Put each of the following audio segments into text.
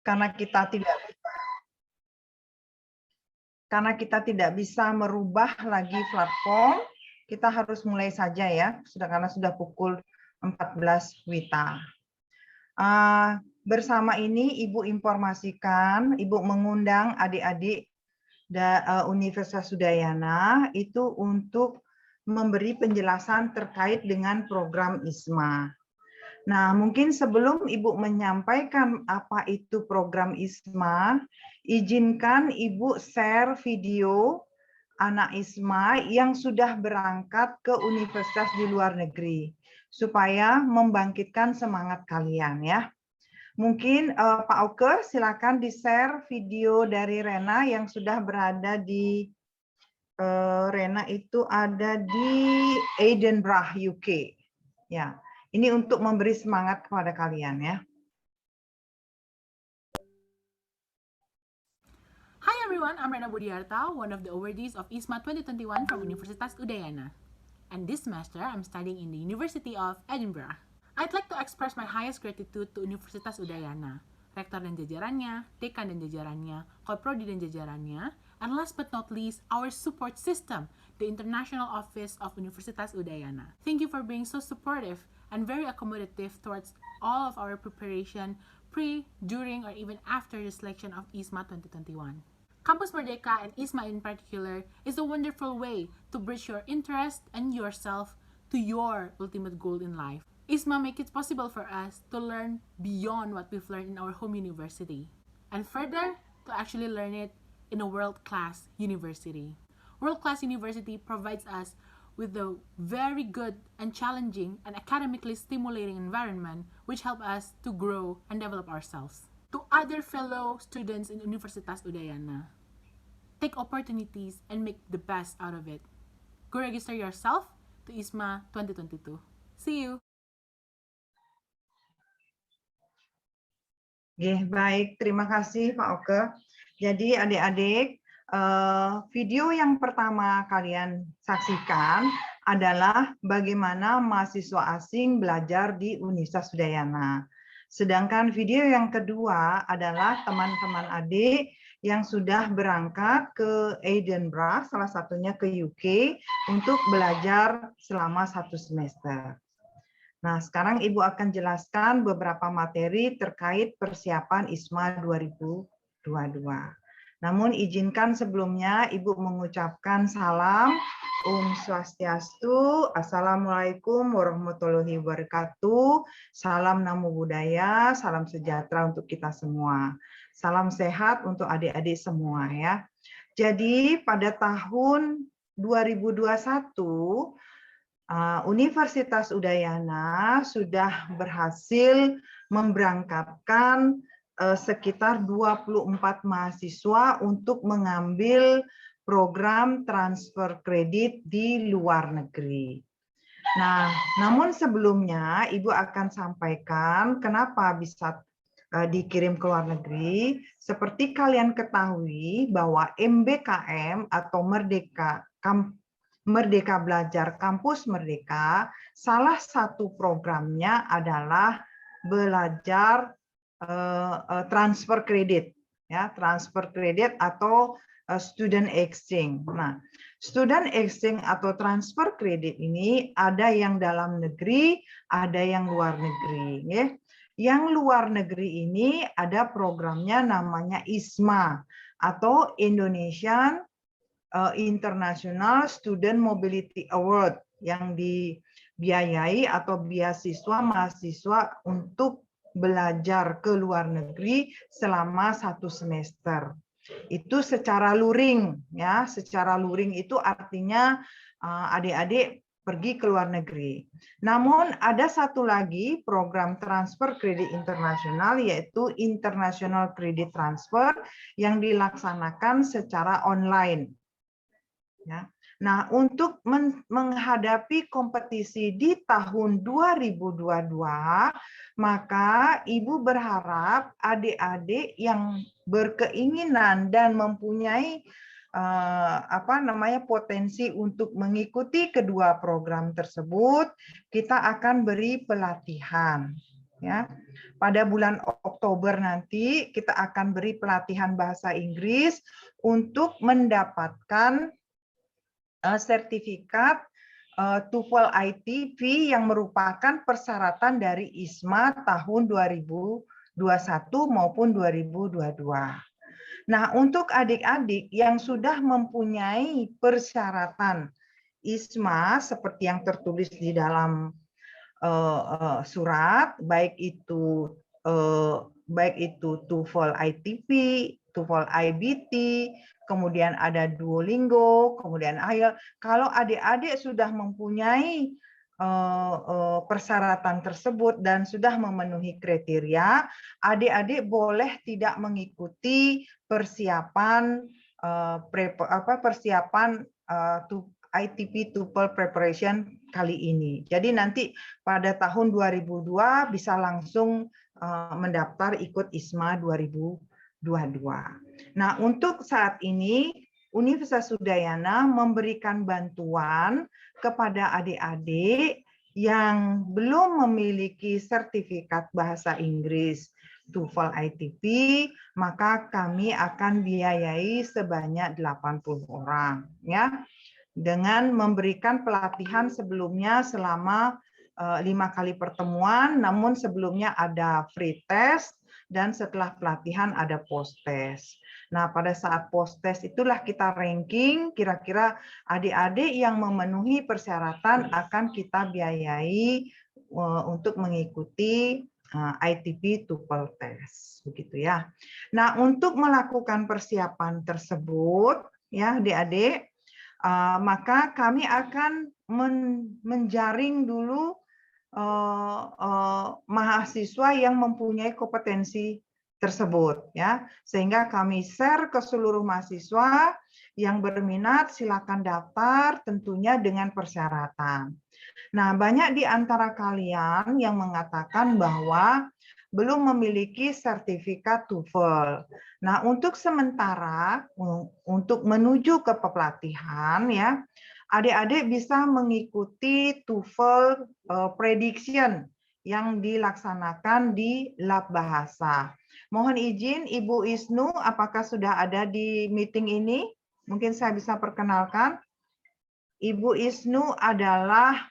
karena kita tidak bisa merubah lagi platform, kita harus mulai saja ya, karena sudah pukul 14 WITA. Bersama ini Ibu informasikan, Ibu mengundang adik-adik Universitas Udayana itu untuk memberi penjelasan terkait dengan program ISMA. Nah, mungkin sebelum Ibu menyampaikan apa itu program ISMA, izinkan Ibu share video anak ISMA yang sudah berangkat ke universitas di luar negeri, supaya membangkitkan semangat kalian ya. Mungkin Pak Oke, silakan di-share video dari Rena yang sudah berada di Rena itu ada di Edinburgh, UK. Ya, ini untuk memberi semangat kepada kalian ya. Hi everyone, I'm Rena Budiarta, one of the awardees of ISMA 2021 from Universitas Udayana. And this semester, I'm studying in the University of Edinburgh. I'd like to express my highest gratitude to Universitas Udayana, rektor dan jajarannya, dekan dan jajarannya, koprodi dan jajarannya, and last but not least, our support system, the International Office of Universitas Udayana. Thank you for being so supportive and very accommodative towards all of our preparation pre, during, or even after the selection of ISMA 2021. Campus Merdeka and ISMA in particular is a wonderful way to bridge your interest and yourself to your ultimate goal in life. ISMA makes it possible for us to learn beyond what we've learned in our home university, and further, to actually learn it in a world-class university. World-class university provides us with a very good and challenging and academically stimulating environment which help us to grow and develop ourselves. To other fellow students in Universitas Udayana, take opportunities and make the best out of it. Go register yourself to ISMA 2022. See you! Baik, terima kasih Pak Oke. Jadi adik-adik, video yang pertama kalian saksikan adalah bagaimana mahasiswa asing belajar di Universitas Udayana. Sedangkan video yang kedua adalah teman-teman adik yang sudah berangkat ke Edinburgh, salah satunya ke UK, untuk belajar selama 1 semester. Nah, sekarang Ibu akan jelaskan beberapa materi terkait persiapan ISMA 2022. Namun izinkan sebelumnya Ibu mengucapkan salam Om Swastiastu, Assalamualaikum warahmatullahi wabarakatuh, salam namo buddhaya, salam sejahtera untuk kita semua. Salam sehat untuk adik-adik semua ya. Jadi pada tahun 2021, Universitas Udayana sudah berhasil memberangkatkan sekitar 24 mahasiswa untuk mengambil program transfer kredit di luar negeri. Nah, namun sebelumnya Ibu akan sampaikan kenapa bisa dikirim ke luar negeri. Seperti kalian ketahui bahwa MBKM atau Merdeka Belajar Kampus Merdeka, salah satu programnya adalah belajar transfer kredit, ya, transfer kredit atau student exchange. Nah, student exchange atau transfer kredit ini ada yang dalam negeri, ada yang luar negeri. Ya. Yang luar negeri ini ada programnya namanya ISMA atau Indonesian International Student Mobility Award yang dibiayai atau beasiswa mahasiswa untuk belajar ke luar negeri selama 1 semester. Itu secara luring ya, secara luring itu artinya adik-adik pergi ke luar negeri. Namun ada satu lagi program transfer kredit internasional yaitu International Credit Transfer yang dilaksanakan secara online. Ya. Nah, untuk menghadapi kompetisi di tahun 2022, maka Ibu berharap adik-adik yang berkeinginan dan mempunyai potensi untuk mengikuti kedua program tersebut, kita akan beri pelatihan. ya. Pada bulan Oktober nanti kita akan beri pelatihan bahasa Inggris untuk mendapatkan sertifikat TOEFL ITP yang merupakan persyaratan dari ISMA tahun 2021 maupun 2022. Nah, untuk adik-adik yang sudah mempunyai persyaratan ISMA seperti yang tertulis di dalam surat, baik itu TOEFL ITP, TOEFL IBT, kemudian ada Duolingo, kemudian IELTS. Kalau adik-adik sudah mempunyai persyaratan tersebut dan sudah memenuhi kriteria, adik-adik boleh tidak mengikuti persiapan ITP TOEFL preparation kali ini. Jadi nanti pada tahun 2002 bisa langsung mendaftar ikut ISMA 2022. Nah, untuk saat ini Universitas Udayana memberikan bantuan kepada adik-adik yang belum memiliki sertifikat bahasa Inggris TOEFL ITP, maka kami akan biayai sebanyak 80 orang, ya, dengan memberikan pelatihan sebelumnya selama 5 kali pertemuan, namun sebelumnya ada free test dan setelah pelatihan ada post test. Nah, pada saat post test itulah kita ranking kira-kira adik-adik yang memenuhi persyaratan akan kita biayai untuk mengikuti ITP TOEFL test, begitu ya. Nah, untuk melakukan persiapan tersebut, ya adik-adik, maka kami akan menjaring dulu mahasiswa yang mempunyai kompetensi tersebut, ya, sehingga kami share ke seluruh mahasiswa yang berminat, silakan daftar, tentunya dengan persyaratan. Nah, banyak di antara kalian yang mengatakan bahwa belum memiliki sertifikat TOEFL. Nah, untuk sementara, untuk menuju ke pelatihan, ya, adik-adik bisa mengikuti TOEFL prediction yang dilaksanakan di Lab Bahasa. Mohon izin, Ibu Isnu, apakah sudah ada di meeting ini? Mungkin saya bisa perkenalkan. Ibu Isnu adalah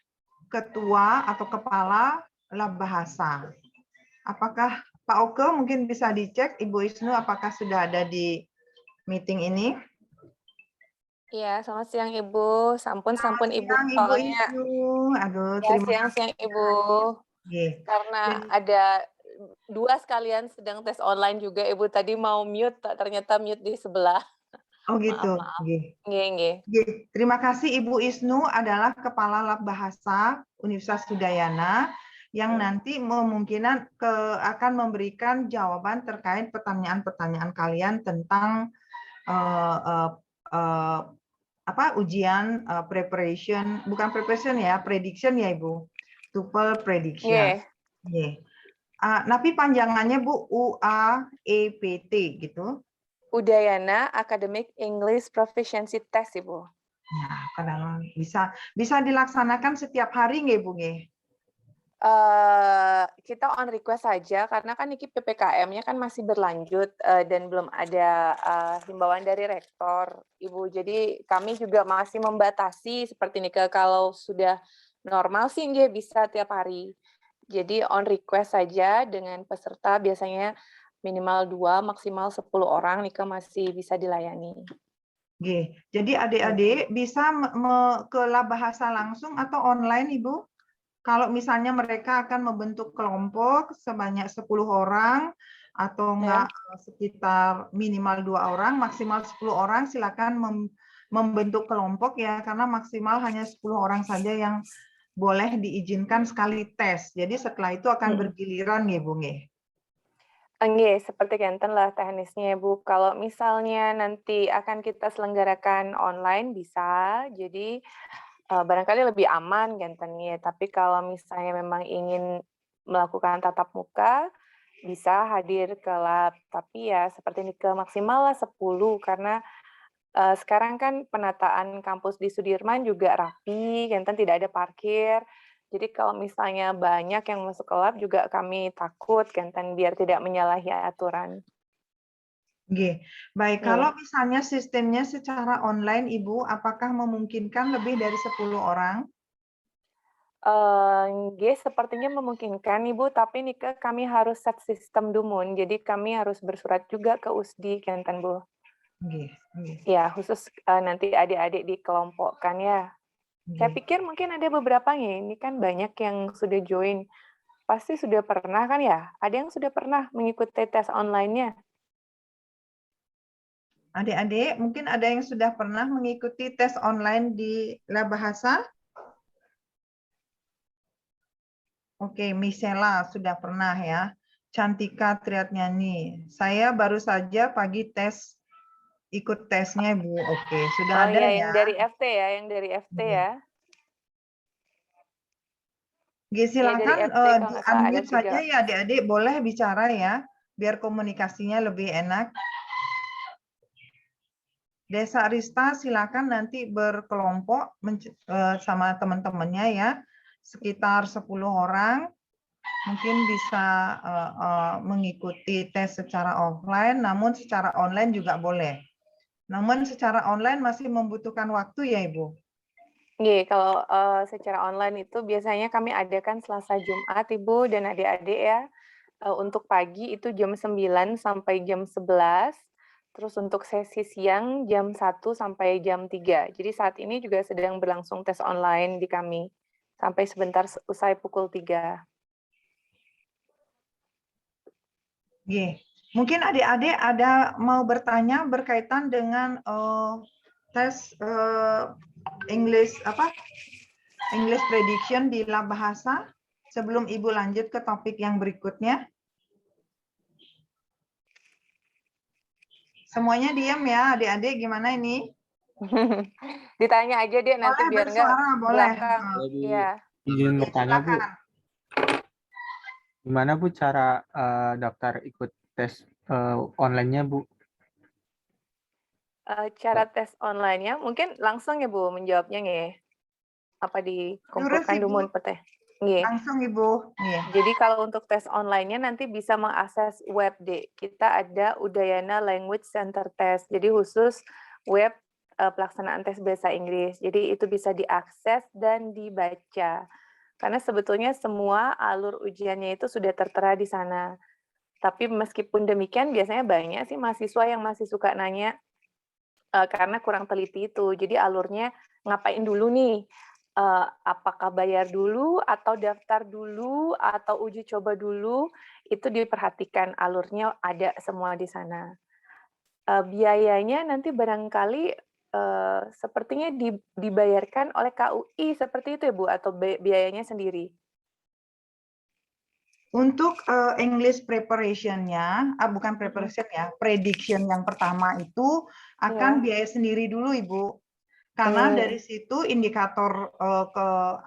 Ketua atau Kepala Lab Bahasa. Apakah Pak Oke mungkin bisa dicek Ibu Isnu apakah sudah ada di meeting ini? Iya, selamat siang Ibu. Sampun Ibu. Siang Ibu Soalnya Isnu. Aduh, ya terima siang Ibu. kasih. Karena ada dua sekalian sedang tes online juga Ibu. Tadi mau mute, ternyata mute di sebelah. Oh Maaf, gitu. maaf. Nggih. Nggih. Terima kasih Ibu Isnu adalah Kepala Lab Bahasa Universitas Udayana yang nanti kemungkinan akan memberikan jawaban terkait pertanyaan-pertanyaan kalian tentang ujian preparation, bukan preparation ya, prediction ya Ibu, TOEFL prediction. Nggih. Tapi panjangannya Bu UAEPT gitu. Udayana Academic English Proficiency Test Ibu. Nah, kadang bisa dilaksanakan setiap hari nggih Bu nggih? Kita on request saja karena kan ini PPKM-nya kan masih berlanjut dan belum ada himbauan dari rektor, Ibu. Jadi kami juga masih membatasi seperti ini kalau sudah normal sih nggih bisa tiap hari. Jadi on request saja dengan peserta biasanya minimal 2, maksimal 10 orang nih masih bisa dilayani. Nggih. Jadi adik-adik bisa ke Lab Bahasa langsung atau online Ibu? Kalau misalnya mereka akan membentuk kelompok sebanyak 10 orang atau enggak sekitar minimal 2 orang, maksimal 10 orang, silakan membentuk kelompok ya, karena maksimal hanya 10 orang saja yang boleh diizinkan sekali tes. Jadi setelah itu akan bergiliran ya, Bu nggih. Nggih, seperti kenten lah teknisnya Bu. Kalau misalnya nanti akan kita selenggarakan online bisa, jadi barangkali lebih aman gantennya. Tapi kalau misalnya memang ingin melakukan tatap muka, bisa hadir ke lab. Tapi ya seperti ini maksimal lah 10 karena sekarang kan penataan kampus di Sudirman juga rapi, ganten tidak ada parkir. Jadi kalau misalnya banyak yang masuk ke lab juga kami takut kan, biar tidak menyalahi aturan. Oke, baik. Iya. Kalau misalnya sistemnya secara online, Ibu, apakah memungkinkan lebih dari 10 orang? Nggih, sepertinya memungkinkan Ibu, tapi nih kami harus set sistem dumun, jadi kami harus bersurat juga ke USDI kan Bu. Oke, oke, Ya, khusus, nanti adik-adik dikelompokkan ya. Saya oke. pikir mungkin ada beberapa ya, ini kan banyak yang sudah join. Pasti sudah pernah kan ya? Ada yang sudah pernah mengikuti tes online-nya? Adik-adik, mungkin ada yang sudah pernah mengikuti tes online di Lab Bahasa? Oke, Misela sudah pernah ya. Cantika Triatnyani. Saya baru saja pagi ikut tesnya, Bu. Oke, sudah Oh ada iya, ya. yang dari FT ya, yang dari FT Oke. ya. Oke, Iya dari silakan FT kalau nggak salah ada di-unmute 3. saja ya adik-adik, boleh bicara ya, biar komunikasinya lebih enak. Desa Rista silakan nanti berkelompok sama teman-temannya ya, sekitar 10 orang. Mungkin bisa mengikuti tes secara offline, namun secara online juga boleh. Namun secara online masih membutuhkan waktu ya, Ibu? Nggih, kalau, secara online itu biasanya kami adakan Selasa, Jumat, Ibu dan adik-adik ya. Untuk pagi itu jam 9 sampai jam 11, terus untuk sesi siang jam 1 sampai jam 3. Jadi saat ini juga sedang berlangsung tes online di kami, sampai sebentar usai pukul 3. Oke. Mungkin adik-adik ada mau bertanya berkaitan dengan tes English English prediction di lab bahasa sebelum Ibu lanjut ke topik yang berikutnya. Semuanya diam ya, adik-adik, gimana ini? Ditanya aja dia nanti Boleh biar nggak bersuara, boleh. belakang. Jadi Iya. izin Oke, bertanya Bu, silakan. gimana Bu cara daftar ikut tes online-nya Bu? Cara tes online-nya mungkin langsung ya Bu menjawabnya nggih? Apa Terus dikumpulkan Ibu, dumun peteh? Nggih. langsung Ibu. Iya. Jadi kalau untuk tes online-nya nanti bisa mengakses web kita ada Udayana Language Center Test. Jadi khusus web pelaksanaan tes bahasa Inggris. Jadi itu bisa diakses dan dibaca. Karena sebetulnya semua alur ujiannya itu sudah tertera di sana. Tapi meskipun demikian biasanya banyak sih mahasiswa yang masih suka nanya karena kurang teliti itu. Jadi alurnya ngapain dulu nih? Apakah bayar dulu atau daftar dulu atau uji coba dulu, itu diperhatikan alurnya ada semua di sana. Biayanya nanti barangkali, sepertinya dibayarkan oleh KUI seperti itu ya Bu, atau biayanya sendiri? Untuk English preparation-nya, bukan preparation ya, prediction yang pertama itu akan Iya. biaya sendiri dulu, Ibu. Karena dari situ indikator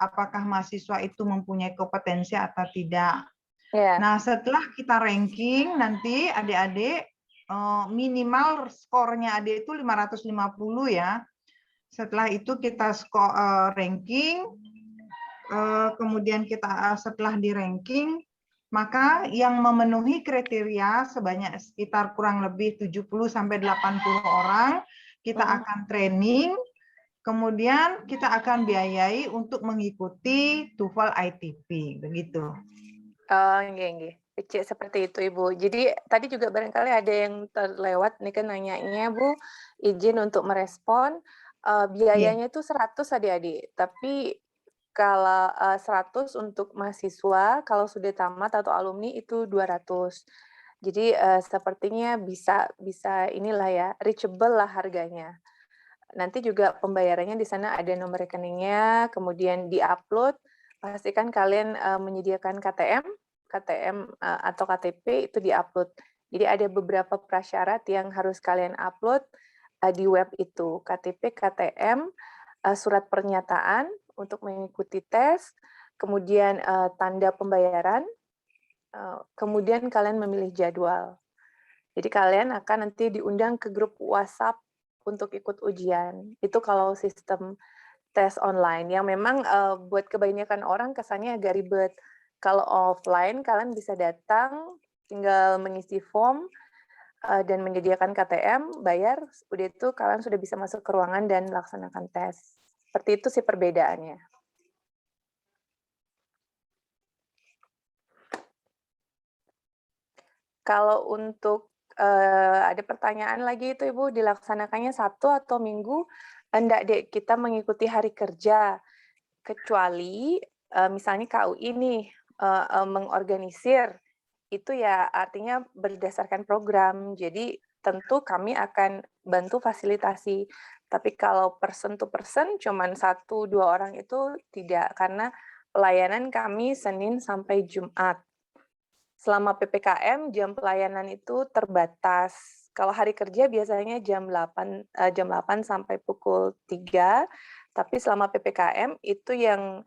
apakah mahasiswa itu mempunyai kompetensi atau tidak. Iya. Nah, setelah kita ranking, nanti adik-adik minimal skornya adik itu 550 ya. Setelah itu kita ranking, kemudian kita setelah di ranking, maka yang memenuhi kriteria sebanyak sekitar kurang lebih 70 sampai 80 orang, kita akan training, kemudian kita akan biayai untuk mengikuti TOEFL ITP, begitu. Oh, nggih. Kecil seperti itu, Ibu. Jadi tadi juga barangkali ada yang terlewat nih kan nanyanya, Bu, izin untuk merespon, biayanya itu 100 adik-adik, tapi kalau, 100 untuk mahasiswa, kalau sudah tamat atau alumni itu 200. Jadi, sepertinya bisa bisa inilah ya, reachable lah harganya. Nanti juga pembayarannya di sana ada nomor rekeningnya, kemudian di-upload, pastikan kalian, menyediakan KTM, atau KTP itu di-upload. Jadi ada beberapa prasyarat yang harus kalian upload, di web itu, KTP, KTM, surat pernyataan untuk mengikuti tes, kemudian, tanda pembayaran, kemudian kalian memilih jadwal. Jadi kalian akan nanti diundang ke grup WhatsApp untuk ikut ujian. Itu kalau sistem tes online yang memang buat kebanyakan orang kesannya agak ribet. Kalau offline kalian bisa datang, tinggal mengisi form dan menyediakan KTM, bayar, udah itu kalian sudah bisa masuk ke ruangan dan laksanakan tes. Seperti itu sih perbedaannya. Kalau untuk ada pertanyaan lagi itu Ibu, dilaksanakannya Sabtu atau Minggu? Enggak, Dek, kita mengikuti hari kerja. Kecuali misalnya KUI nih mengorganisir, itu ya artinya berdasarkan program. Jadi tentu kami akan bantu fasilitasi. Tapi kalau person to person, cuman 1-2 orang itu tidak, karena pelayanan kami Senin sampai Jumat. Selama PPKM, jam pelayanan itu terbatas. Kalau hari kerja biasanya jam 8 sampai pukul 3, tapi selama PPKM itu yang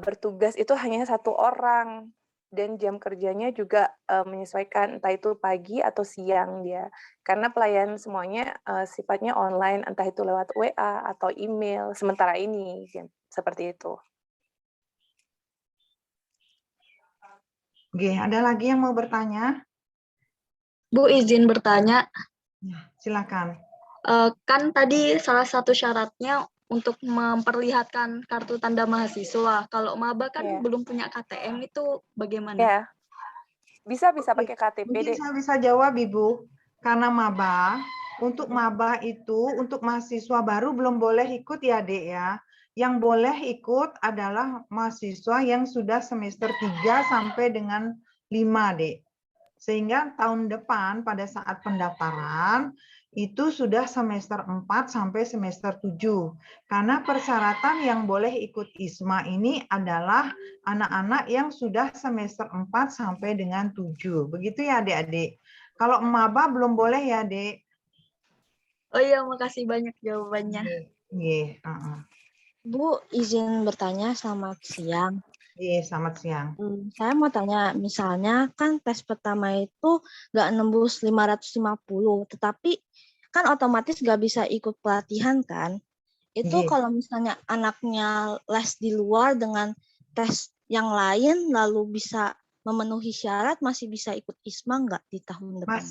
bertugas itu hanya 1 orang, dan jam kerjanya juga menyesuaikan, entah itu pagi atau siang dia. Karena pelayanan semuanya sifatnya online, entah itu lewat WA atau email, sementara ini, seperti itu. Oke, ada lagi yang mau bertanya? Bu, izin bertanya. Ya, silakan. Kan tadi salah satu syaratnya untuk memperlihatkan kartu tanda mahasiswa. Kalau maba kan belum punya KTM, itu bagaimana? Ya, bisa pakai KTP. Mungkin saya bisa jawab, Ibu. Karena maba, untuk maba itu, untuk mahasiswa baru belum boleh ikut ya, Dek ya. Yang boleh ikut adalah mahasiswa yang sudah semester 3 sampai dengan 5, Dek. Sehingga tahun depan pada saat pendaftaran itu sudah semester 4 sampai semester 7. Karena persyaratan yang boleh ikut ISMA ini adalah anak-anak yang sudah semester 4 sampai dengan 7. Begitu ya, Adik-adik. Kalau maba belum boleh ya, Dek. Oh iya, makasih banyak jawabannya. Iya. Bu, izin bertanya, selamat siang. Iya, selamat siang. Saya mau tanya, misalnya kan tes pertama itu nggak nembus 550, tetapi kan otomatis nggak bisa ikut pelatihan kan? Itu kalau misalnya anaknya les di luar dengan tes yang lain, lalu bisa memenuhi syarat, masih bisa ikut ISMA nggak di tahun depan?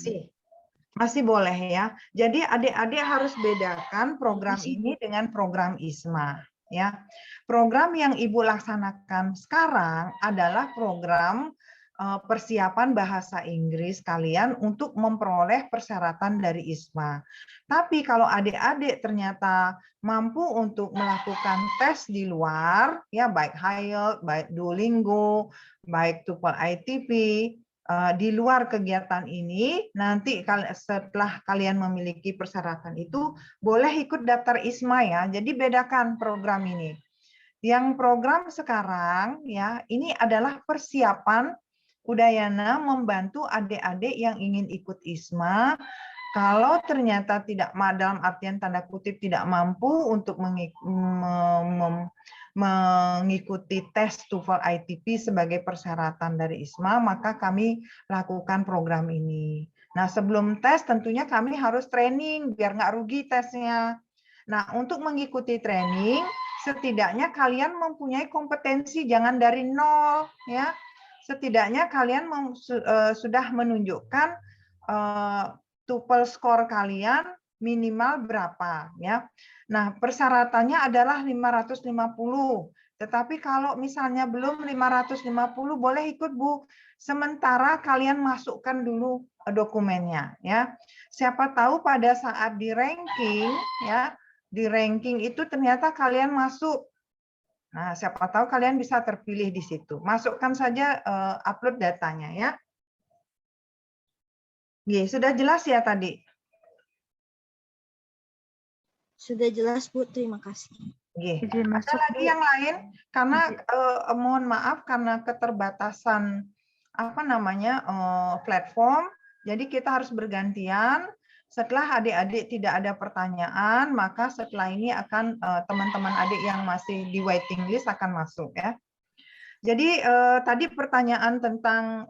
Masih boleh ya. Jadi adik-adik harus bedakan program ini dengan program ISMA. Ya, program yang Ibu laksanakan sekarang adalah program persiapan bahasa Inggris kalian untuk memperoleh persyaratan dari ISMA. Tapi kalau adik-adik ternyata mampu untuk melakukan tes di luar, ya baik IELTS, baik Duolingo, baik TOEFL ITP, di luar kegiatan ini, nanti setelah kalian memiliki persyaratan itu, boleh ikut daftar ISMA ya. Jadi bedakan program ini. Yang program sekarang ya, ini adalah persiapan Udayana membantu adik-adik yang ingin ikut ISMA. Kalau ternyata tidak, dalam artian tanda kutip, tidak mampu untuk mengikuti tes TOEFL ITP sebagai persyaratan dari ISMA, maka kami lakukan program ini. Nah, sebelum tes tentunya kami harus training biar nggak rugi tesnya. Nah, untuk mengikuti training, setidaknya kalian mempunyai kompetensi, jangan dari nol ya. Setidaknya kalian sudah menunjukkan TOEFL skor kalian minimal berapa ya. Nah, persyaratannya adalah 550. Tetapi kalau misalnya belum 550 boleh ikut, Bu. Sementara kalian masukkan dulu dokumennya ya. Siapa tahu pada saat di ranking ya, di ranking itu ternyata kalian masuk. Nah, siapa tahu kalian bisa terpilih di situ. Masukkan saja upload datanya ya. Sudah jelas ya tadi? Sudah jelas, Bu. Terima kasih. Ada lagi yang lain? Karena mohon maaf karena keterbatasan platform, jadi kita harus bergantian. Setelah adik-adik tidak ada pertanyaan, maka setelah ini akan teman-teman adik yang masih di waiting list akan masuk ya. Jadi tadi pertanyaan tentang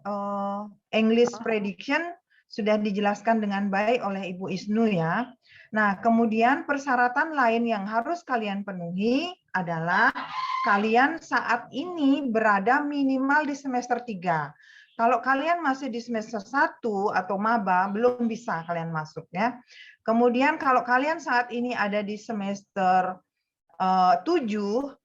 English prediction sudah dijelaskan dengan baik oleh Ibu Isnu ya. Nah, kemudian persyaratan lain yang harus kalian penuhi adalah kalian saat ini berada minimal di semester 3. Kalau kalian masih di semester 1 atau maba, belum bisa kalian masuk ya. Kemudian kalau kalian saat ini ada di semester 7,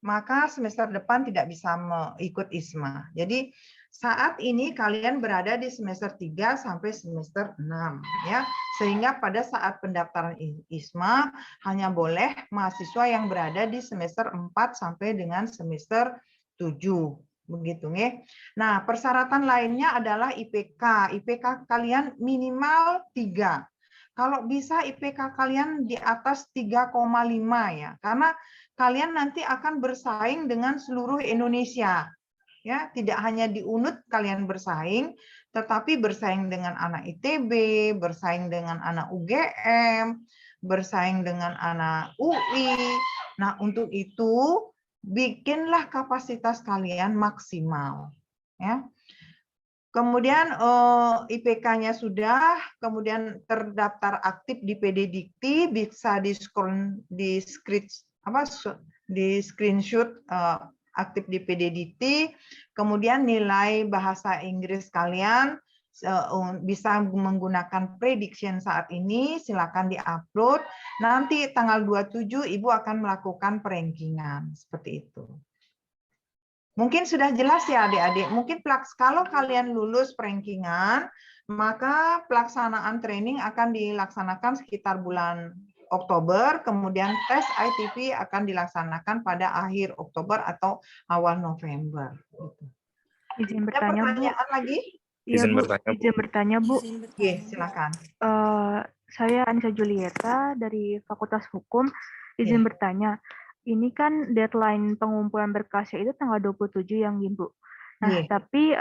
maka semester depan tidak bisa ikut ISMA. Jadi saat ini kalian berada di semester 3 sampai semester 6 ya. Sehingga pada saat pendaftaran ISMA hanya boleh mahasiswa yang berada di semester 4 sampai dengan semester 7. Begitu ya. Nah, persyaratan lainnya adalah IPK. IPK kalian minimal 3. Kalau bisa IPK kalian di atas 3,5 ya. Karena kalian nanti akan bersaing dengan seluruh Indonesia. Ya, tidak hanya di UNUD kalian bersaing, tetapi bersaing dengan anak ITB, bersaing dengan anak UGM, bersaing dengan anak UI. Nah, untuk itu bikinlah kapasitas kalian maksimal. Ya. Kemudian IPK-nya sudah, kemudian terdaftar aktif di PD Dikti, bisa di screenshot aktif di PD Dikti, kemudian nilai bahasa Inggris kalian bisa menggunakan prediction saat ini, silakan diupload. Nanti tanggal 27 Ibu akan melakukan perankingan seperti itu. Mungkin sudah jelas ya adik-adik. Mungkin kalau kalian lulus perankingan, maka pelaksanaan training akan dilaksanakan sekitar bulan Oktober, kemudian tes ITP akan dilaksanakan pada akhir Oktober atau awal November. Izin Ada bertanya, Bu. pertanyaan lagi? Iya, Bu. Izin bertanya, Bu. Oke, silakan. Saya Anissa Julieta dari Fakultas Hukum. Izin bertanya, ini kan deadline pengumpulan berkasnya itu tanggal 27 yang Ibu. Nah, tapi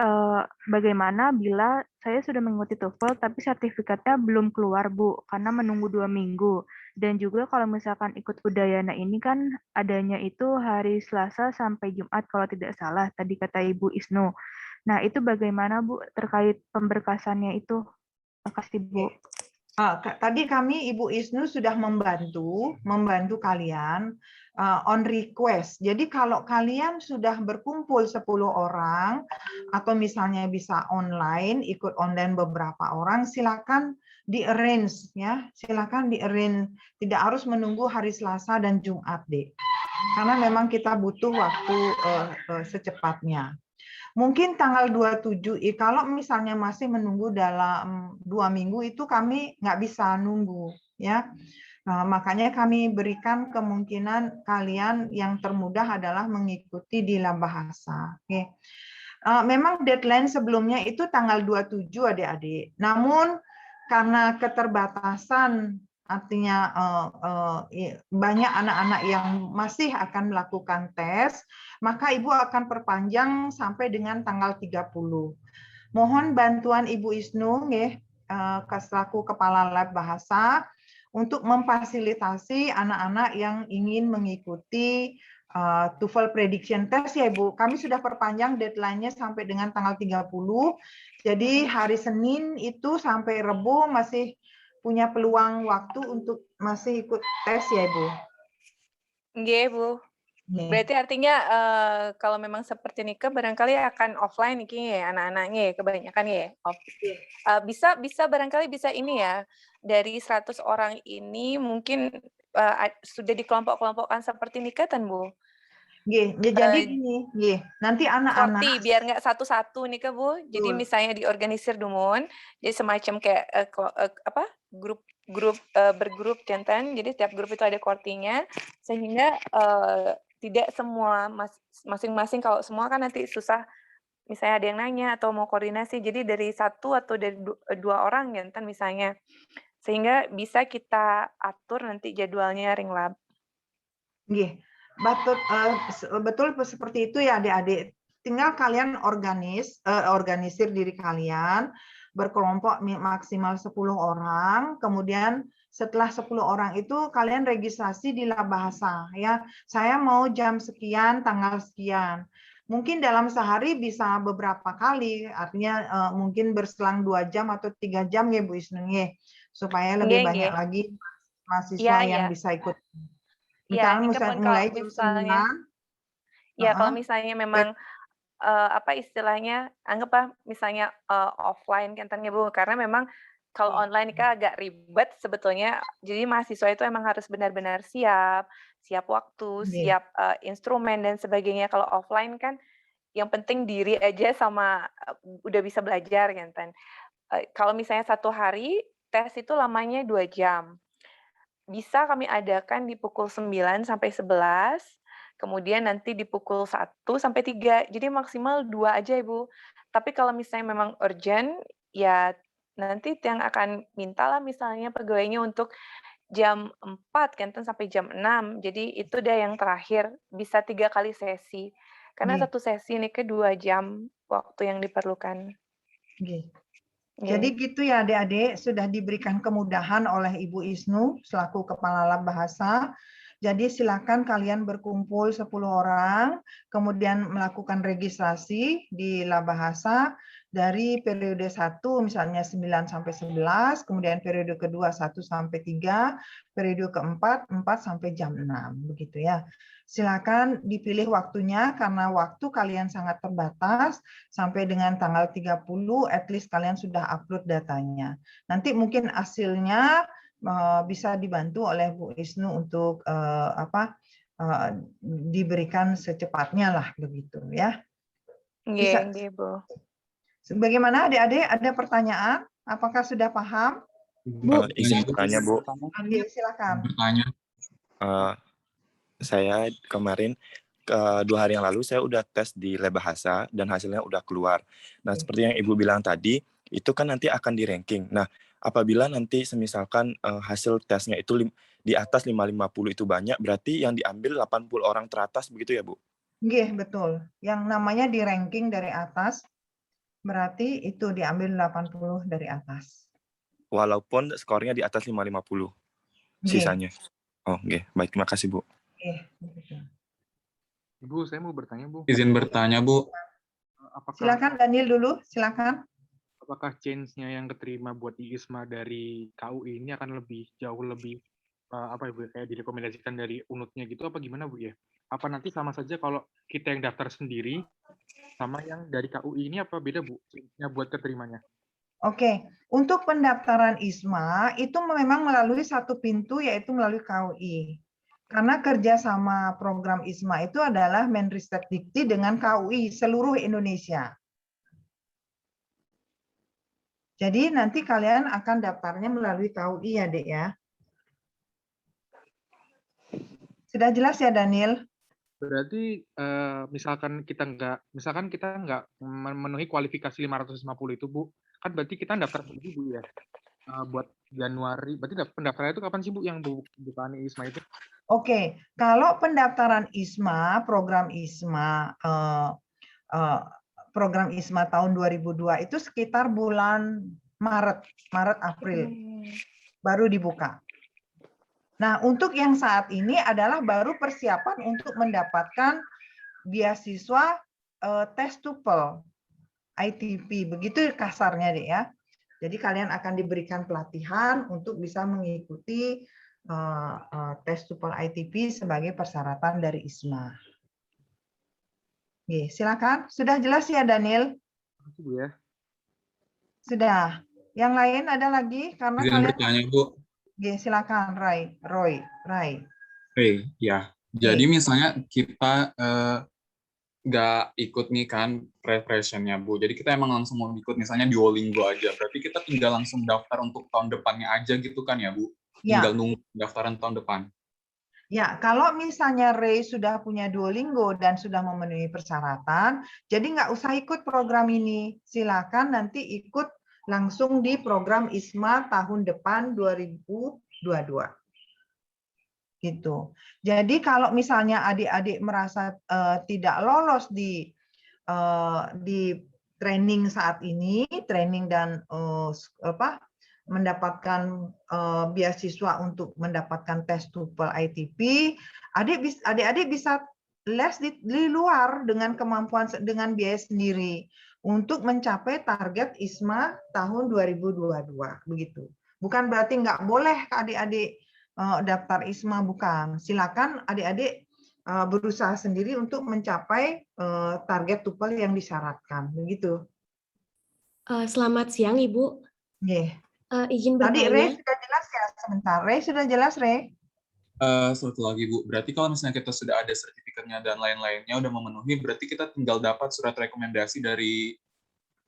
bagaimana bila saya sudah mengikuti TOEFL tapi sertifikatnya belum keluar, Bu, karena menunggu 2 minggu. Dan juga kalau misalkan ikut Udayana ini kan adanya itu hari Selasa sampai Jumat kalau tidak salah, tadi kata Ibu Isnu. Nah, itu bagaimana, Bu, terkait pemberkasannya itu? Terima kasih, Bu. Tadi kami Ibu Isnu sudah membantu kalian on request. Jadi kalau kalian sudah berkumpul 10 orang atau misalnya bisa online, ikut online beberapa orang, silakan di-arrange ya. Silakan di-arrange. Tidak harus menunggu hari Selasa dan Jumat, Dek. Karena memang kita butuh waktu secepatnya. Mungkin tanggal 27, kalau misalnya masih menunggu dalam 2 minggu itu kami nggak bisa nunggu ya. Nah, makanya kami berikan kemungkinan kalian yang termudah adalah mengikuti di lab bahasa. Oke. Memang deadline sebelumnya itu tanggal 27 adik-adik. Namun karena keterbatasan, artinya banyak anak-anak yang masih akan melakukan tes, maka Ibu akan perpanjang sampai dengan tanggal 30. Mohon bantuan Ibu Isnu selaku Kepala Lab Bahasa untuk memfasilitasi anak-anak yang ingin mengikuti TOEFL Prediction Test ya Ibu. Kami sudah perpanjang deadline-nya sampai dengan tanggal 30. Jadi hari Senin itu sampai Rebo masih punya peluang waktu untuk masih ikut tes ya Ibu. Nggih, Bu. Berarti artinya kalau memang seperti Nika barangkali akan offline nih ya anak-anaknya ya kebanyakan ya. Bisa barangkali bisa ini ya dari 100 orang ini mungkin sudah dikelompok-kelompokkan seperti Nika kan Bu? Jadi gini, nanti anak-anak biar nggak satu-satu nih Bu. Jadi misalnya diorganisir Dumon, jadi semacam kayak grup bergrup jantan. Jadi setiap grup itu ada kortinya sehingga tidak semua masing-masing, kalau semua kan nanti susah. Misalnya ada yang nanya atau mau koordinasi, jadi dari 1 atau dari 2 orang jantan misalnya, sehingga bisa kita atur nanti jadwalnya ring lab. Betul seperti itu ya adik-adik. Tinggal kalian organisir diri kalian berkelompok maksimal 10 orang, kemudian setelah 10 orang itu kalian registrasi di lab bahasa ya. Saya mau jam sekian, tanggal sekian. mungkin dalam sehari bisa beberapa kali, artinya mungkin berselang 2 jam atau 3 jam ya Bu Isnu ya, supaya lebih banyak lagi mahasiswa yang bisa ikut. Misalnya mulai jam 9. Ya, kalau misalnya memang apa istilahnya, anggaplah misalnya offline kan Bu, karena memang kalau online kan agak ribet sebetulnya. Jadi mahasiswa itu emang harus benar-benar siap waktu, siap instrumen dan sebagainya. Kalau offline kan yang penting diri aja sama udah bisa belajar kan. Kalau misalnya 1 hari tes itu lamanya 2 jam. Bisa kami adakan di pukul 9 sampai 11, kemudian nanti di pukul 1 sampai 3. Jadi maksimal 2 aja, Ibu. Tapi kalau misalnya memang urgent, ya nanti yang akan mintalah misalnya pegawainya untuk jam 4 kan sampai jam 6. Jadi itu deh yang terakhir, bisa 3 kali sesi. Karena satu sesi ini ke 2 jam waktu yang diperlukan. Jadi gitu ya adik-adik, sudah diberikan kemudahan oleh Ibu Isnu selaku Kepala Lab Bahasa. Jadi silakan kalian berkumpul 10 orang, kemudian melakukan registrasi di Lab Bahasa dari periode 1 misalnya 9 sampai 11, kemudian periode kedua 1 sampai 3, periode keempat 4 sampai jam 6, begitu ya. Silakan dipilih waktunya karena waktu kalian sangat terbatas, sampai dengan tanggal 30 at least kalian sudah upload datanya. Nanti mungkin hasilnya bisa dibantu oleh Bu Isnu untuk diberikan secepatnya lah begitu ya. Bisa. Bu. Bagaimana adik-adik, ada pertanyaan? Apakah sudah paham? Bu, izin bertanya Bu. Silakan. Bertanya. Saya kemarin 2 hari yang lalu saya udah tes di Lab Bahasa dan hasilnya udah keluar. Nah, seperti yang Ibu bilang tadi, itu kan nanti akan di ranking. Nah, apabila nanti semisalkan hasil tesnya itu di atas 550 itu banyak, berarti yang diambil 80 orang teratas begitu ya, Bu? Iya, betul. Yang namanya di ranking dari atas, berarti itu diambil 80 dari atas. Walaupun skornya di atas 550 sisanya. Oh, oke. Baik, terima kasih, Bu. Ibu, saya mau bertanya, Bu. Izin bertanya, Bu. Silakan Daniel dulu, silakan. Apakah change-nya yang keterima buat ISMA dari KUI ini akan jauh lebih apa Ibu, kayak direkomendasikan dari unutnya gitu apa gimana Bu ya? Apa nanti sama saja kalau kita yang daftar sendiri sama yang dari KUI ini apa beda Bu change-nya buat keterimanya? Oke, untuk pendaftaran ISMA itu memang melalui satu pintu yaitu melalui KUI. Karena kerjasama program ISMA itu adalah Menristek-Dikti dengan KUI seluruh Indonesia. Jadi nanti kalian akan daftarnya melalui KUI ya, Dek ya. Sudah jelas ya, Daniel? Berarti misalkan kita nggak memenuhi kualifikasi 550 itu, Bu, kan berarti kita daftar sendiri, Bu ya. Buat Januari, berarti pendaftarannya itu kapan sih Bu yang bukaan ISMA itu? Oke, kalau pendaftaran ISMA, program ISMA tahun 2002 itu sekitar bulan Maret, April baru dibuka. Nah, untuk yang saat ini adalah baru persiapan untuk mendapatkan beasiswa tes TOEFL, ITP, begitu kasarnya deh ya. Jadi kalian akan diberikan pelatihan untuk bisa mengikuti tes TOEFL ITP sebagai persyaratan dari ISMA. Oke, silakan. Sudah jelas ya, Daniel? Bu ya. Sudah. Yang lain ada lagi? Karena izin bertanya, Bu. Oke, silakan, Roy. Ya. Jadi misalnya kita nggak ikut nih kan preparation-nya, Bu. Jadi kita emang langsung mau ikut misalnya Duolingo aja. Berarti kita tinggal langsung daftar untuk tahun depannya aja gitu kan ya, Bu? Tinggal nunggu pendaftaran tahun depan. Ya, kalau misalnya Ray sudah punya Duolingo dan sudah memenuhi persyaratan, jadi nggak usah ikut program ini. Silakan nanti ikut langsung di program ISMA tahun depan 2022. Gitu. Jadi kalau misalnya adik-adik merasa tidak lolos di training saat ini, training dan mendapatkan beasiswa untuk mendapatkan tes TOEFL ITP, adik-adik bisa les di luar dengan kemampuan dengan biaya sendiri untuk mencapai target ISMA tahun 2022 begitu. Bukan berarti nggak boleh adik-adik daftar ISMA, bukan. Silakan adik-adik berusaha sendiri untuk mencapai target TOEFL yang disyaratkan begitu. Selamat siang Ibu. Izin Tadi bertanya. Ray sudah jelas ya, sebentar. Ray sudah jelas, Ray? Satu lagi Bu, berarti kalau misalnya kita sudah ada sertifikatnya dan lain-lainnya udah memenuhi, berarti kita tinggal dapat surat rekomendasi dari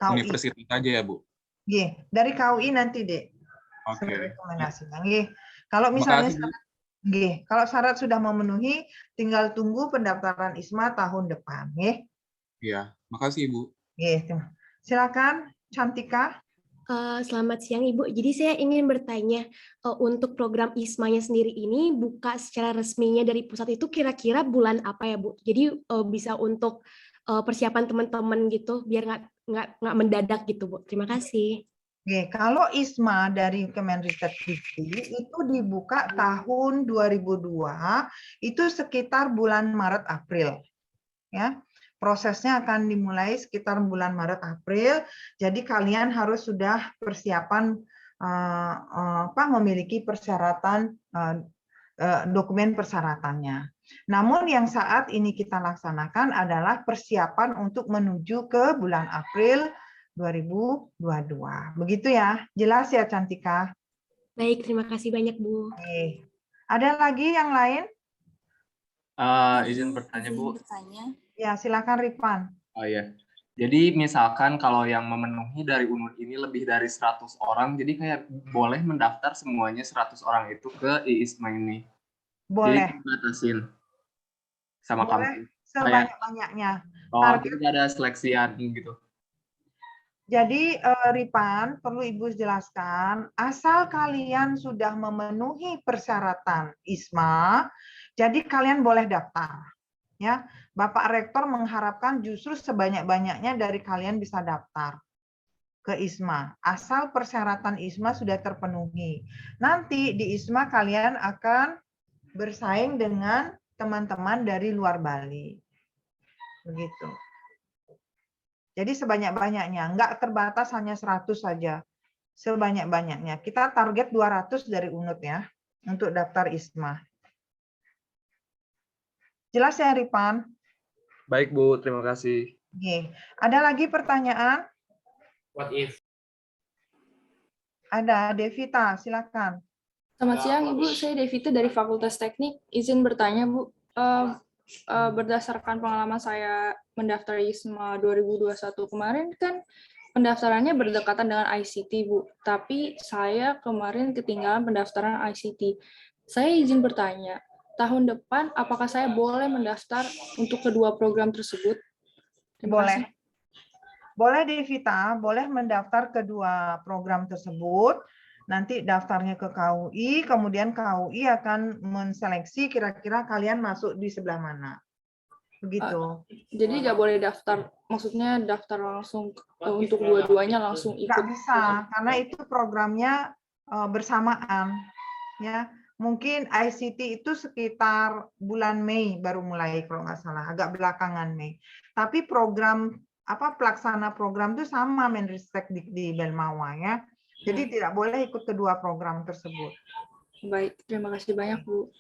KUI. Universitas aja ya Bu? Dari KUI nanti Dek. Surat rekomendasinya. Kalau misalnya kalau syarat sudah memenuhi, tinggal tunggu pendaftaran ISMA tahun depan. Iya, makasih Ibu. Silakan, Cantika. Selamat siang Ibu. Jadi saya ingin bertanya, untuk program ISMA-nya sendiri ini buka secara resminya dari pusat itu kira-kira bulan apa ya Bu? Jadi bisa untuk persiapan teman-teman gitu, biar nggak mendadak gitu Bu. Terima kasih. Kalau ISMA dari Kemendikbud itu dibuka tahun 2002, itu sekitar bulan Maret-April. Ya. Prosesnya akan dimulai sekitar bulan Maret-April, jadi kalian harus sudah persiapan memiliki persyaratan dokumen persyaratannya. Namun yang saat ini kita laksanakan adalah persiapan untuk menuju ke bulan April 2022. Begitu ya, jelas ya Cantika? Baik, terima kasih banyak Bu. Ada lagi yang lain? Izin bertanya Bu. Ya, silakan Rifan. Oh ya. Jadi misalkan kalau yang memenuhi dari UNUD ini lebih dari 100 orang, jadi kayak boleh mendaftar semuanya 100 orang itu ke ISMA ini. Boleh. Jadi dibatasin sama kampus. Sebanyak-banyaknya. Target ada seleksian gitu. Jadi Rifan, perlu Ibu jelaskan, asal kalian sudah memenuhi persyaratan ISMA, jadi kalian boleh daftar. Ya, Bapak Rektor mengharapkan justru sebanyak-banyaknya dari kalian bisa daftar ke ISMA, asal persyaratan ISMA sudah terpenuhi. Nanti di ISMA kalian akan bersaing dengan teman-teman dari luar Bali. Begitu. Jadi sebanyak-banyaknya, enggak terbatas hanya 100 saja. Sebanyak-banyaknya. Kita target 200 dari UNUD ya, untuk daftar ISMA. Jelas ya, Rifan? Baik, Bu. Terima kasih. Ada lagi pertanyaan? What if? Ada, Devita. Silakan. Selamat siang, Ibu. Saya Devita dari Fakultas Teknik. Izin bertanya, Bu. Berdasarkan pengalaman saya mendaftar ISMA 2021 kemarin, kan pendaftarannya berdekatan dengan ICT, Bu. Tapi saya kemarin ketinggalan pendaftaran ICT. Saya izin bertanya, tahun depan apakah saya boleh mendaftar untuk kedua program tersebut? Boleh. Boleh Devita, boleh mendaftar kedua program tersebut. Nanti daftarnya ke KUI, kemudian KUI akan menseleksi kira-kira kalian masuk di sebelah mana. Begitu. Jadi nggak boleh daftar, maksudnya daftar langsung untuk dua-duanya langsung ikut? Nggak bisa, karena itu programnya bersamaan. Ya. Mungkin ICT itu sekitar bulan Mei baru mulai kalau nggak salah, agak belakangan Mei. Tapi program pelaksana program itu sama Menristek di Belmawa ya. Jadi tidak boleh ikut kedua program tersebut. Baik, terima kasih banyak Bu.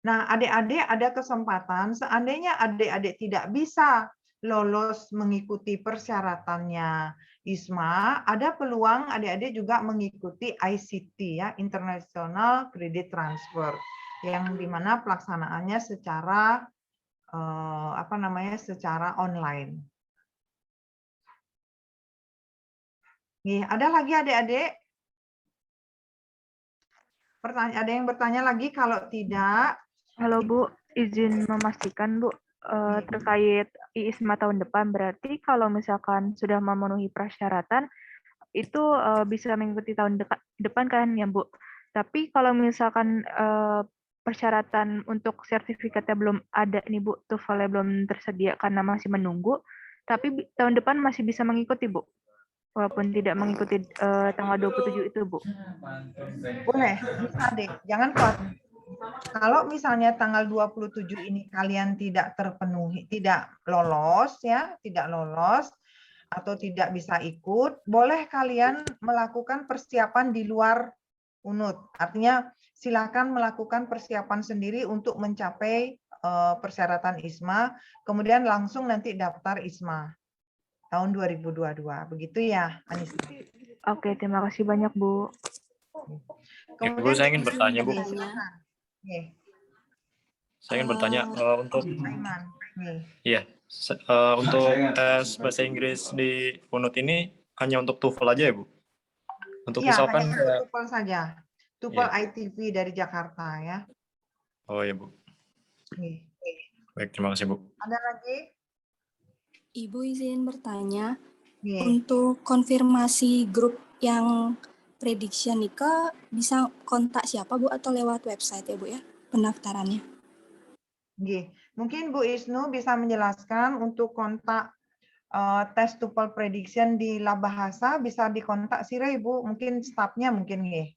Nah, adik-adik ada kesempatan seandainya adik-adik tidak bisa lolos mengikuti persyaratannya ISMA, ada peluang adik-adik juga mengikuti ICT ya, International Credit Transfer, yang dimana pelaksanaannya secara secara online. Ada lagi adik-adik? Ada yang bertanya lagi? Kalau tidak, halo Bu, izin memastikan Bu. Terkait ISMA tahun depan, berarti kalau misalkan sudah memenuhi persyaratan itu bisa mengikuti tahun depan kan ya Bu. Tapi kalau misalkan persyaratan untuk sertifikatnya belum ada nih Bu, TOEFL-nya belum tersedia karena masih menunggu, tapi tahun depan masih bisa mengikuti Bu, walaupun tidak mengikuti tanggal 27 itu Bu. Boleh, bisa deh, jangan khawatir. Kalau misalnya tanggal 27 ini kalian tidak terpenuhi, tidak lolos ya, tidak lolos atau tidak bisa ikut, boleh kalian melakukan persiapan di luar UNUT. Artinya silakan melakukan persiapan sendiri untuk mencapai persyaratan ISMA, kemudian langsung nanti daftar ISMA tahun 2022. Begitu ya, Anissa? Oke, terima kasih banyak, Bu. Bu, saya ingin bertanya, Bu. Saya ingin bertanya untuk iya, untuk tes bahasa Inggris di UNUT ini hanya untuk TOEFL aja ya, Bu? Untuk Iya, misalkan hanya untuk TOEFL saja. TOEFL Iya. ITV dari Jakarta ya. Oh ya, Bu. Baik, terima kasih, Bu. Ada lagi? Ibu izin bertanya, untuk konfirmasi grup yang prediction Nika bisa kontak siapa Bu atau lewat website ya Bu ya pendaftarannya? Mungkin Bu Isnu bisa menjelaskan untuk kontak tes TOEFL prediction di Lab Bahasa bisa dikontak Sira Ibu, mungkin stafnya mungkin nggih.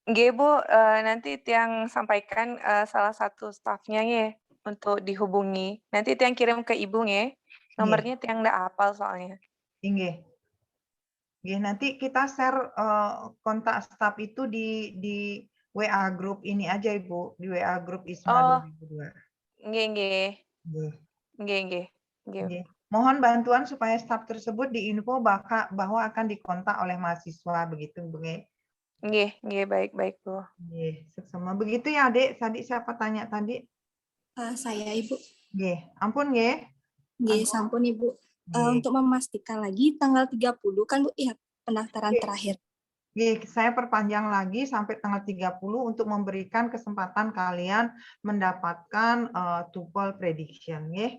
Nggih Bu, nanti yang sampaikan salah satu stafnya ya untuk dihubungi. Nanti yang kirim ke Ibu ya. Nomornya yang nggak hafal soalnya. Nggih. Nggih, nanti kita share kontak staf itu di WA grup ini aja Ibu, di WA grup ISMA 2002. Nggih. Mohon bantuan supaya staf tersebut diinfo bahwa akan dikontak oleh mahasiswa begitu, Bu. Nggih, baik Bu. Nggih, sama begitu ya, Adik. Tadi siapa tanya tadi? Saya Ibu. Nggih, ampun nggih. Nggih, sampun Ibu. Untuk memastikan lagi tanggal 30 kan Bu ya pendaftaran terakhir. Saya perpanjang lagi sampai tanggal 30 untuk memberikan kesempatan kalian mendapatkan TOEFL prediction, nggih.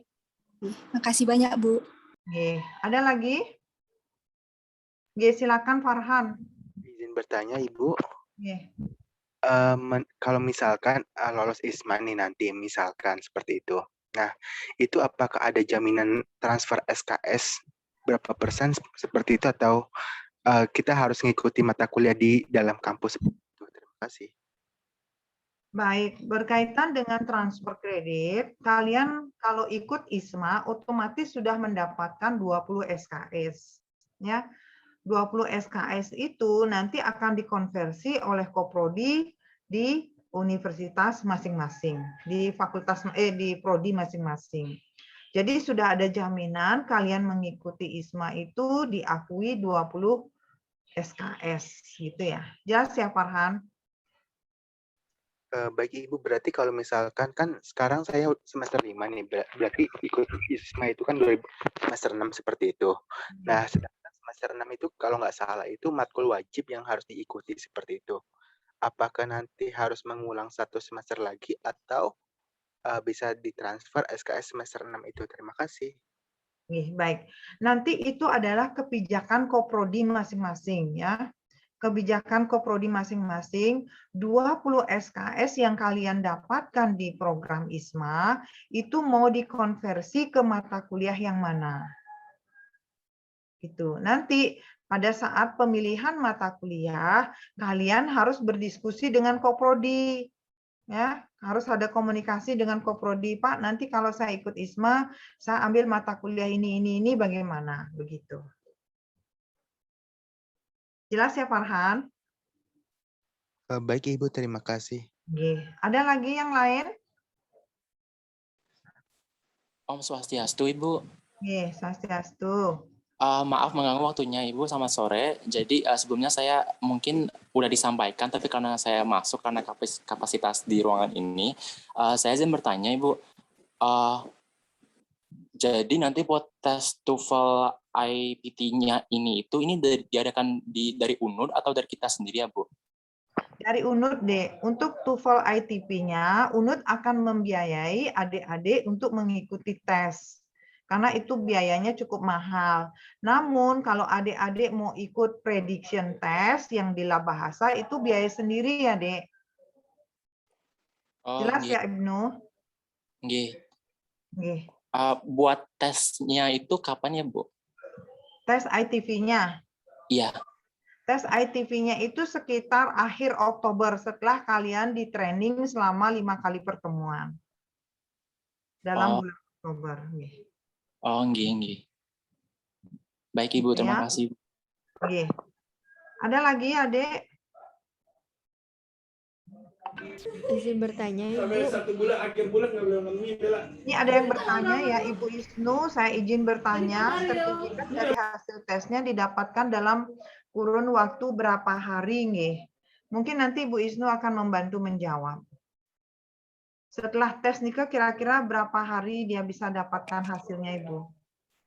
Makasih banyak, Bu. Nggih. Ada lagi? Nggih, silakan Farhan. Izin bertanya, Ibu. Nggih. Kalau misalkan lolos ISMA nih nanti, misalkan seperti itu. Nah, itu apakah ada jaminan transfer SKS berapa persen seperti itu atau kita harus mengikuti mata kuliah di dalam kampus? Terima kasih. Baik, berkaitan dengan transfer kredit, kalian kalau ikut ISMA otomatis sudah mendapatkan 20 SKS. Ya. 20 SKS itu nanti akan dikonversi oleh Koprodi di universitas masing-masing, di fakultas di prodi masing-masing. Jadi sudah ada jaminan kalian mengikuti ISMA itu diakui 20 SKS gitu ya. Jelas ya Farhan? Baik Ibu, berarti kalau misalkan kan sekarang saya semester 5 nih, berarti ikut ISMA itu kan semester 6 seperti itu. Nah, semester 6 itu kalau nggak salah itu matkul wajib yang harus diikuti seperti itu. Apakah nanti harus mengulang satu semester lagi atau bisa ditransfer SKS semester 6 itu? Terima kasih. Baik. Nanti itu adalah kebijakan Koprodi masing-masing ya. Kebijakan Koprodi masing-masing, 20 SKS yang kalian dapatkan di program ISMA itu mau dikonversi ke mata kuliah yang mana. Itu. Nanti pada saat pemilihan mata kuliah, kalian harus berdiskusi dengan Koprodi. Ya, harus ada komunikasi dengan Koprodi, Pak. Nanti kalau saya ikut ISMA, saya ambil mata kuliah ini bagaimana? Begitu. Jelas ya, Farhan? Baik, Ibu. Terima kasih. Ada lagi yang lain? Om Swastiastu, Ibu. Swastiastu. Maaf mengganggu waktunya Ibu, selamat sore. Jadi sebelumnya saya mungkin udah disampaikan, tapi karena saya masuk karena kapasitas di ruangan ini, saya izin bertanya Ibu. Jadi nanti buat tes TOEFL IPT-nya ini diadakan dari UNUD atau dari kita sendiri ya Bu? Dari UNUD deh. Untuk TOEFL ITP-nya, UNUD akan membiayai adik-adik untuk mengikuti tes. Karena itu biayanya cukup mahal. Namun kalau adik-adik mau ikut prediction test yang di Lab Bahasa itu biaya sendiri ya, Dek. Jelas ya, Ibnu? Buat tesnya itu kapan ya, Bu? Tes ITV-nya. Iya. Tes ITV-nya itu sekitar akhir Oktober setelah kalian di training selama 5 kali pertemuan. Dalam bulan Oktober. Oh, nggih. Baik Ibu, terima kasih. Oke. Ada lagi, Adik? Izin bertanya, Ibu. Ini ada yang bertanya ya, Ibu Isnu, saya izin bertanya, sertifikat dari hasil tesnya didapatkan dalam kurun waktu berapa hari, nggih? Mungkin nanti Ibu Isnu akan membantu menjawab. Setelah tes nikah, kira-kira berapa hari dia bisa dapatkan hasilnya, Ibu?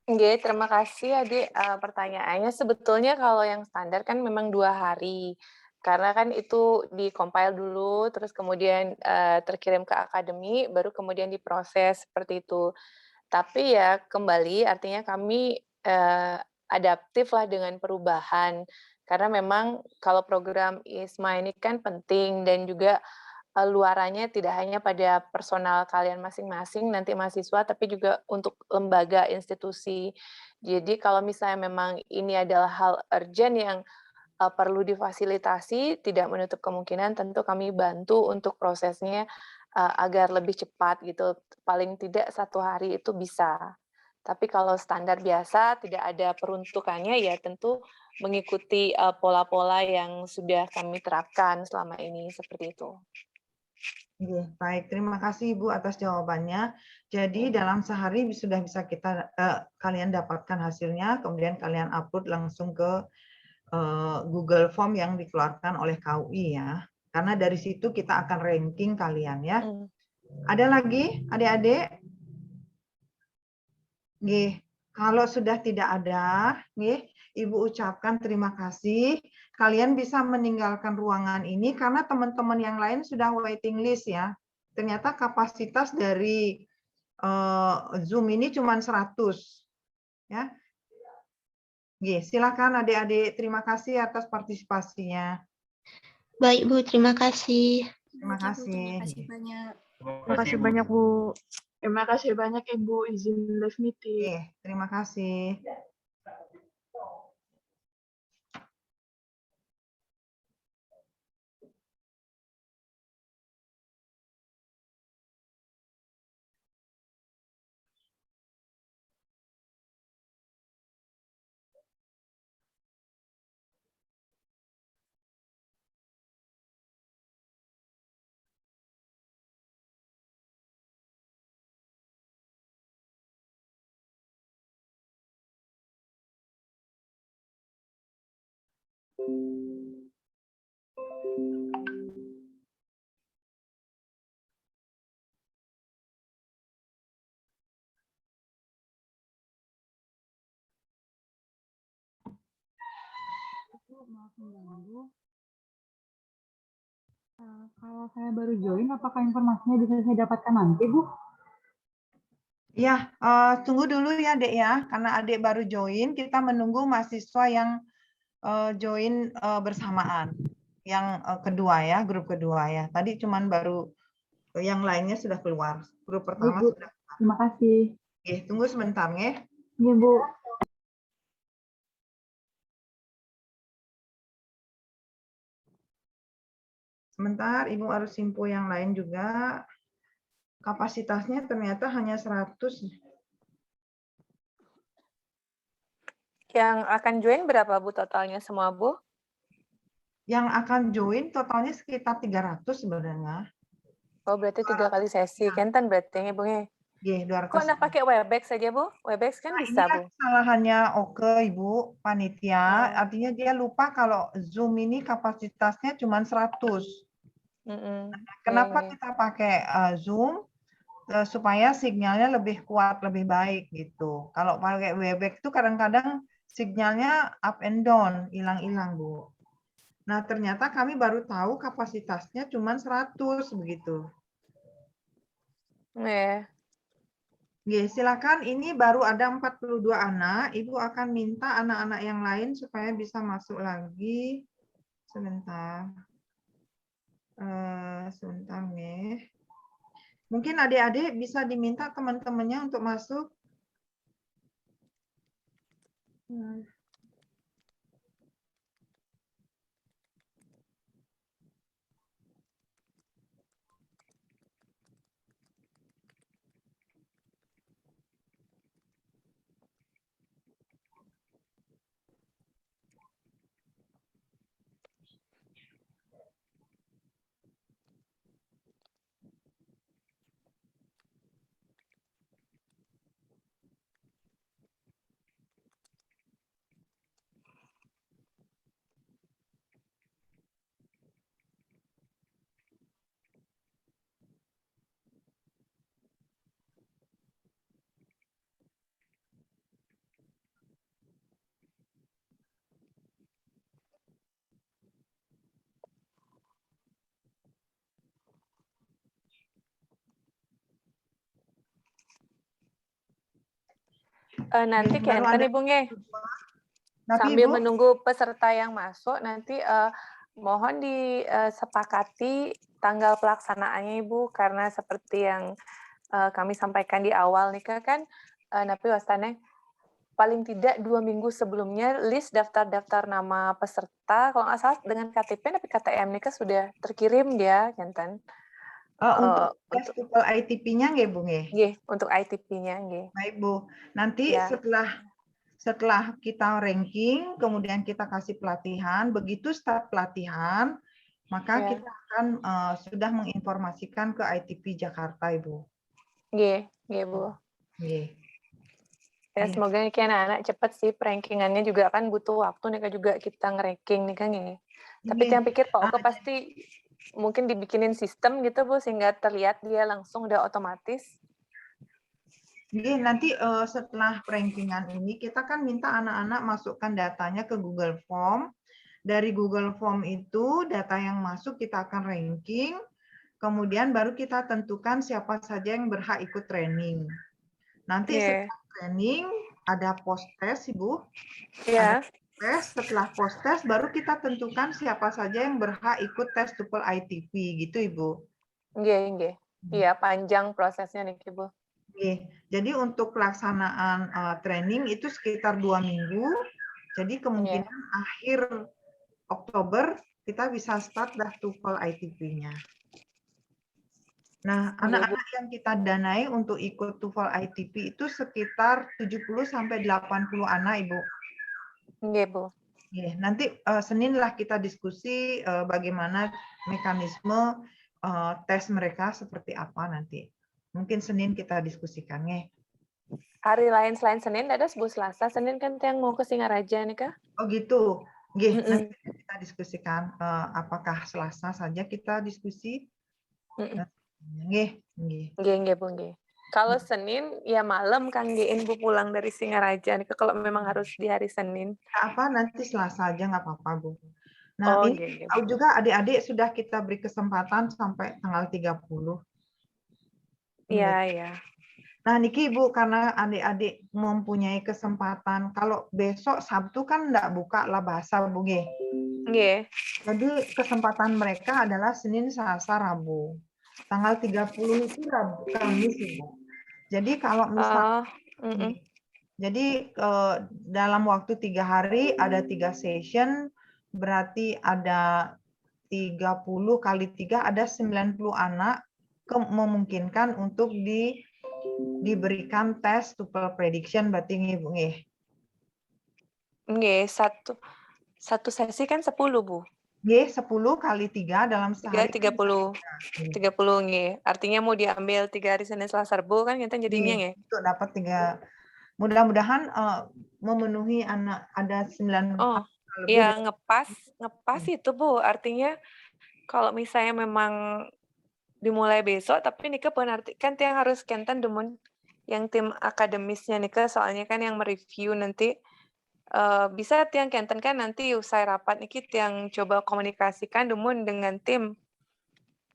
Oke, terima kasih Adik. Pertanyaannya sebetulnya kalau yang standar kan memang 2 hari. Karena kan itu di-compile dulu, terus kemudian terkirim ke akademi, baru kemudian diproses seperti itu. Tapi ya kembali artinya kami adaptif lah dengan perubahan. Karena memang kalau program ISMA ini kan penting dan juga luarannya tidak hanya pada personal kalian masing-masing nanti mahasiswa, tapi juga untuk lembaga institusi. Jadi kalau misalnya memang ini adalah hal urgent yang perlu difasilitasi, tidak menutup kemungkinan tentu kami bantu untuk prosesnya agar lebih cepat gitu. Paling tidak 1 hari itu bisa. Tapi kalau standar biasa tidak ada peruntukannya ya tentu mengikuti pola-pola yang sudah kami terapkan selama ini seperti itu. Baik, terima kasih Ibu atas jawabannya. Jadi dalam sehari sudah bisa kalian dapatkan hasilnya, kemudian kalian upload langsung ke Google Form yang dikeluarkan oleh KUI ya. Karena dari situ kita akan ranking kalian ya. Ada lagi adik-adik? Kalau sudah tidak ada, Ibu ucapkan terima kasih. Kalian bisa meninggalkan ruangan ini karena teman-teman yang lain sudah waiting list ya. Ternyata kapasitas dari Zoom ini cuma 100. Ya. Silakan adik-adik. Terima kasih atas partisipasinya. Baik Bu, terima kasih. Terima kasih. Terima kasih banyak. Terima kasih banyak Bu. Terima kasih banyak Ibu izin live meeting. Terima kasih. Maaf mengganggu. Kalau saya baru join, apakah informasinya bisa saya dapatkan nanti, Bu? Ya, tunggu dulu ya, Dek ya, karena Adik baru join, kita menunggu mahasiswa yang join bersamaan. Yang kedua ya, grup kedua ya. Tadi cuman baru yang lainnya sudah keluar. Grup pertama Bu. sudah keluar. Terima kasih. Tunggu sebentar ya. Iya, Bu. Sebentar, Ibu harus info yang lain juga. Kapasitasnya ternyata hanya 100. Yang akan join berapa Bu totalnya semua Bu? Yang akan join totalnya sekitar 300 sebenarnya. Oh berarti 3 kali sesi, kenten berarti Bu ya? 200. Kok Anda pakai Webex saja Bu? Webex kan bisa Bu? Kesalahannya Oke Ibu, panitia. Artinya dia lupa kalau Zoom ini kapasitasnya cuma 100. Kenapa kita pakai Zoom? Supaya sinyalnya lebih kuat, lebih baik gitu. Kalau pakai Webex itu kadang-kadang sinyalnya up and down, hilang-hilang Bu. Nah ternyata kami baru tahu kapasitasnya cuma 100 begitu. Silakan, ini baru ada 42 anak. Ibu akan minta anak-anak yang lain supaya bisa masuk lagi. Sebentar. Sebentar nih. Mungkin adik-adik bisa diminta teman-temannya untuk masuk. Nanti baru Kenten ada Ibu nggih. tapi Sambil Ibu menunggu peserta yang masuk, nanti mohon disepakati tanggal pelaksanaannya Ibu, karena seperti yang kami sampaikan di awal nih kan, napi wastane paling tidak 2 minggu sebelumnya list daftar-daftar nama peserta, kalau nggak salah dengan KTP tapi KTM nih sudah terkirim dia, Kenten. untuk tes TOEFL ITP-nya nggih Bu nggih? Nggih, untuk ITP-nya nggih. Baik Bu, nanti Ya. setelah kita ranking, kemudian kita kasih pelatihan, begitu start pelatihan, maka Ya. kita akan sudah menginformasikan ke ITP Jakarta, Ibu. Nggih, nggih Bu. Nggih. Ya, Nggih. semoga nih anak-anak cepat sih, rankingannya juga kan butuh waktu nih juga kita nge-ranking nih kan ya. Tapi Nggih. yang pikir Pak Oke pasti mungkin dibikinin sistem gitu Bu, sehingga terlihat dia langsung udah otomatis. Nggih, nanti setelah rankingan ini kita kan minta anak-anak masukkan datanya ke Google Form. Dari Google Form itu data yang masuk kita akan ranking, kemudian baru kita tentukan siapa saja yang berhak ikut training. Nanti setelah training ada post test Ibu. Iya. Ada tes, setelah post test baru kita tentukan siapa saja yang berhak ikut tes TOEFL ITP gitu Ibu. Nggih, nggih. Iya, panjang prosesnya nih Ibu. Oke, jadi untuk pelaksanaan training itu sekitar 2 minggu. Jadi kemungkinan akhir Oktober kita bisa start dah TOEFL ITP-nya. Nah, anak-anak yang kita danai untuk ikut TOEFL ITP itu sekitar 70 sampai 80 anak, Ibu. Nggih, Bu. Nanti Senin lah kita diskusi bagaimana mekanisme tes mereka seperti apa nanti. Mungkin Senin kita diskusikan, nggih. Hari lain selain Senin ada Bu Selasa, Senin kan yang mau ke Singaraja nih Kak? Oh gitu. Nggih, nanti kita diskusikan apakah Selasa saja kita diskusi. Nggih, nggih. Nggih, Bu, nggih. Kalau Senin ya malam kan nggih Bu pulang dari Singaraja nih kalau memang harus di hari Senin. Apa nanti Selasa aja nggak apa-apa, Bu. Nah, ini tahu juga adik-adik sudah kita beri kesempatan sampai tanggal 30. Iya, iya. Nah, niki Ibu, karena adik-adik mempunyai kesempatan, kalau besok Sabtu kan enggak buka lah bahasa, Bu, nggih. Nggih. Jadi kesempatan mereka adalah Senin, Selasa, Rabu. Tanggal 30 itu Rabu, Kamis, Ibu. Jadi kalau misalnya jadi dalam waktu 3 hari ada 3 session, berarti ada 30 kali 3 ada 90 anak memungkinkan untuk diberikan tes TOEFL prediction berarti Ibu nggih. Nggih, satu sesi kan 10, Bu. Nggih, 10 kali 3 dalam sehari. 30 nggih. Artinya mau diambil 3 hari Senin, Selasa, Rabu kan kita jadinya nggih. Untuk dapat 3. Mudah-mudahan memenuhi anak ada 9 Oh, iya ngepas itu Bu. Artinya kalau misalnya memang dimulai besok, tapi Nika penarti kan yang harus Kenten demun yang tim akademisnya Nika soalnya kan yang mereview nanti bisa tiang Kenten kan nanti usai rapat Niki yang coba komunikasikan demun dengan tim.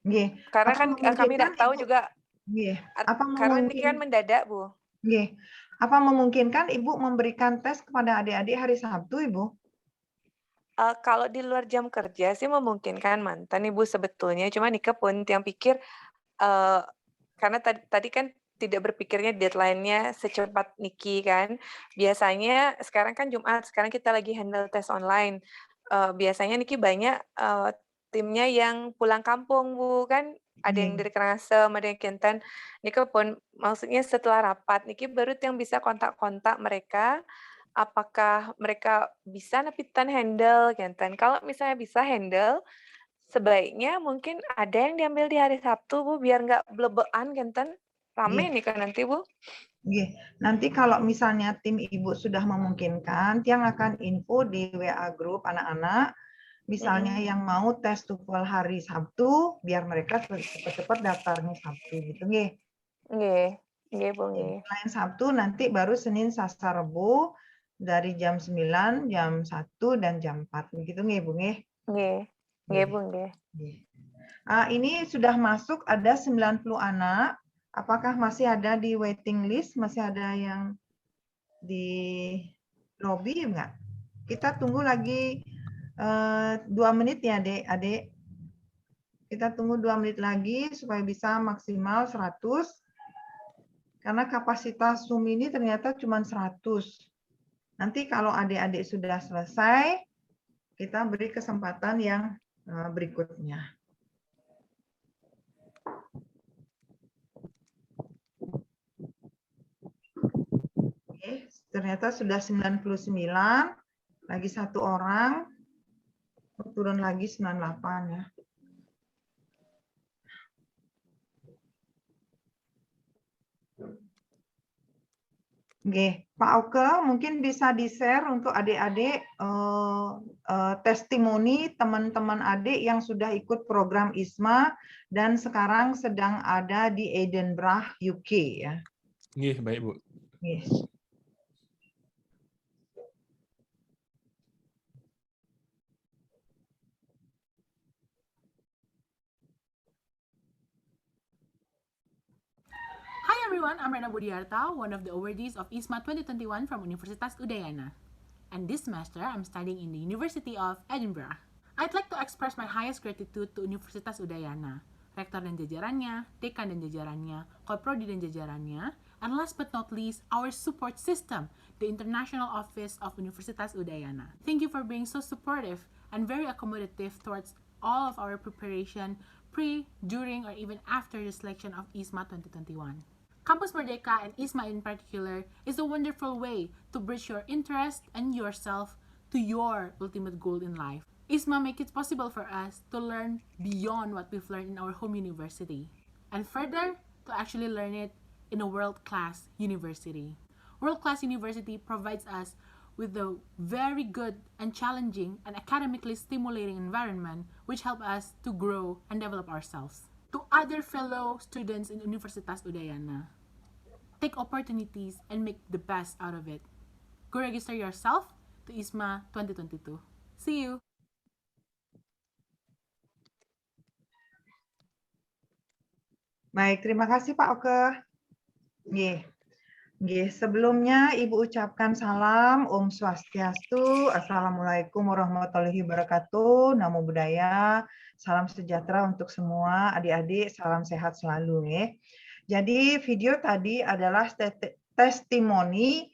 Nggih. Karena kan kami tidak tahu juga. Nggih. Karena ini kan mendadak Bu. Nggih. Apa memungkinkan Ibu memberikan tes kepada adik-adik hari Sabtu, Ibu? Kalau di luar jam kerja sih memungkinkan mantan Ibu sebetulnya, cuma Nika pun yang pikir karena tadi kan tidak berpikirnya deadline-nya secepat Niki kan. Biasanya sekarang kan Jumat, sekarang kita lagi handle tes online. Biasanya Niki banyak timnya yang pulang kampung Bu kan, ada yang dari Karangasem, ada yang Kenten. Nika pun maksudnya setelah rapat Niki baru yang bisa kontak-kontak mereka. Apakah mereka bisa nepitan handle Kenten. Kalau misalnya bisa handle, sebaiknya mungkin ada yang diambil di hari Sabtu Bu, biar nggak blebean Kenten. Rame nih kan nanti Bu. Nggih. Nanti kalau misalnya tim Ibu sudah memungkinkan, tiang akan info di WA grup anak-anak. Misalnya yang mau tes TOEFL hari Sabtu, biar mereka cepat-cepat daftarnya Sabtu gitu nggih. Nggih. Nggih Bu, nggih. Selain Sabtu nanti baru Senin, Selasa, Rabu dari jam 9, jam 1, dan jam 4. Begitu nggih, Bu nggih? Nggih. Nggih, Bu, nggih. Ini sudah masuk ada 90 anak. Apakah masih ada di waiting list? Masih ada yang di lobby enggak? Kita tunggu lagi 2 menit ya, Adik. Kita tunggu 2 menit lagi supaya bisa maksimal 100. Karena kapasitas Zoom ini ternyata cuma 100. Nanti kalau adik-adik sudah selesai, kita beri kesempatan yang berikutnya. Oke, ternyata sudah 99, lagi 1 orang, turun lagi 98 ya. Oke, Pak Oke mungkin bisa di-share untuk adik-adik testimoni teman-teman adik yang sudah ikut program ISMA dan sekarang sedang ada di Edinburgh, UK ya. Nggih, baik Bu. Yes. Hi everyone, I'm Rena Budiarta, one of the awardees of ISMA 2021 from Universitas Udayana. And this semester, I'm studying in the University of Edinburgh. I'd like to express my highest gratitude to Universitas Udayana, rektor dan jajarannya, dekan dan jajarannya, koprodi dan jajarannya, and last but not least, our support system, the International Office of Universitas Udayana. Thank you for being so supportive and very accommodative towards all of our preparation pre, during, or even after the selection of ISMA 2021. Campus Merdeka and ISMA in particular is a wonderful way to bridge your interest and yourself to your ultimate goal in life. ISMA makes it possible for us to learn beyond what we've learned in our home university, and further, to actually learn it in a world-class university. World-class university provides us with a very good and challenging and academically stimulating environment which help us to grow and develop ourselves. To other fellow students in Universitas Udayana, take opportunities and make the best out of it. Go register yourself to ISMA 2022. See you! Baik, terima kasih Pak Oke. Sebelumnya Ibu ucapkan salam, Om Swastiastu, Assalamualaikum warahmatullahi wabarakatuh, Namo Buddhaya, salam sejahtera untuk semua adik-adik, salam sehat selalu. Jadi video tadi adalah testimoni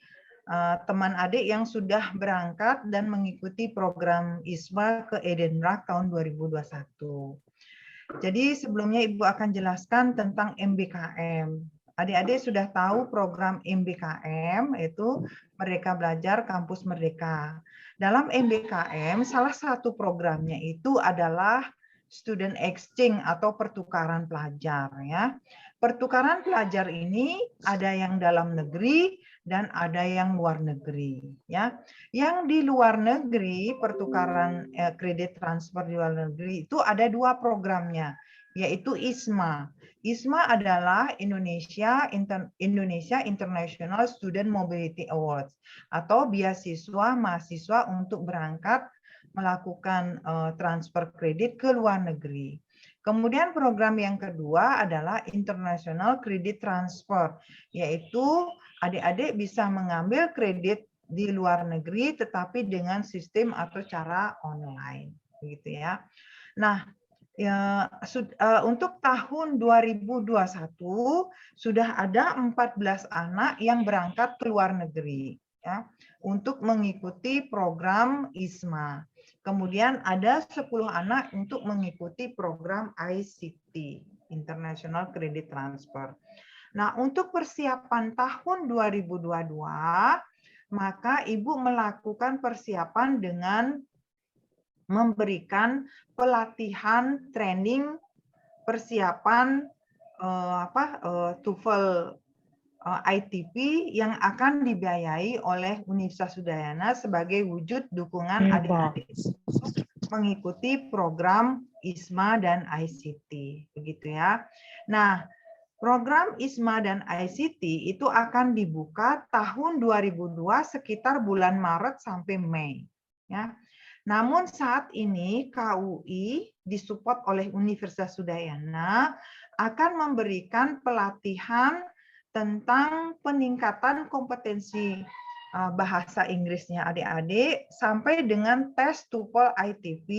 teman adik yang sudah berangkat dan mengikuti program ISMA ke Edinburgh tahun 2021. Jadi sebelumnya Ibu akan jelaskan tentang MBKM. Adik-adik sudah tahu program MBKM itu Merdeka Belajar Kampus Merdeka. Dalam MBKM salah satu programnya itu adalah student exchange atau pertukaran pelajar ya. Pertukaran pelajar ini ada yang dalam negeri dan ada yang luar negeri ya. Yang di luar negeri pertukaran kredit transfer di luar negeri itu ada 2 programnya, yaitu ISMA. ISMA adalah Indonesia International Student Mobility Awards atau beasiswa mahasiswa untuk berangkat melakukan transfer kredit ke luar negeri. Kemudian program yang kedua adalah International Credit Transfer, yaitu adik-adik bisa mengambil kredit di luar negeri tetapi dengan sistem atau cara online, begitu ya. Nah, untuk tahun 2021 sudah ada 14 anak yang berangkat ke luar negeri ya untuk mengikuti program ISMA. Kemudian ada 10 anak untuk mengikuti program ICT, International Credit Transfer. Nah, untuk persiapan tahun 2022, maka Ibu melakukan persiapan dengan memberikan pelatihan training persiapan TOEFL ITP yang akan dibiayai oleh Universitas Udayana sebagai wujud dukungan adik-adik mengikuti program ISMA dan ICT, begitu ya. Nah, program ISMA dan ICT itu akan dibuka tahun 2002 sekitar bulan Maret sampai Mei, ya. Namun saat ini KUI disupport oleh Universitas Udayana akan memberikan pelatihan tentang peningkatan kompetensi bahasa Inggrisnya adik-adik sampai dengan tes TOEFL ITP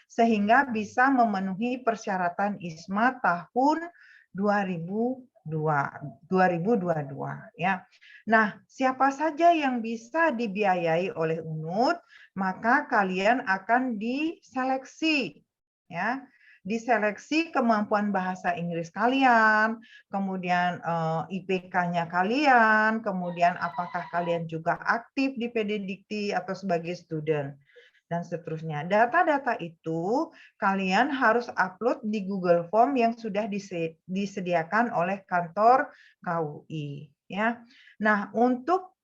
sehingga bisa memenuhi persyaratan ISMA tahun 2022 ya. Nah, siapa saja yang bisa dibiayai oleh UNUD, maka kalian akan diseleksi ya. Diseleksi kemampuan bahasa Inggris kalian, kemudian IPK-nya kalian, kemudian apakah kalian juga aktif di PD Dikti atau sebagai student, dan seterusnya. Data-data itu kalian harus upload di Google Form yang sudah disediakan oleh kantor KUI. Ya. Nah, untuk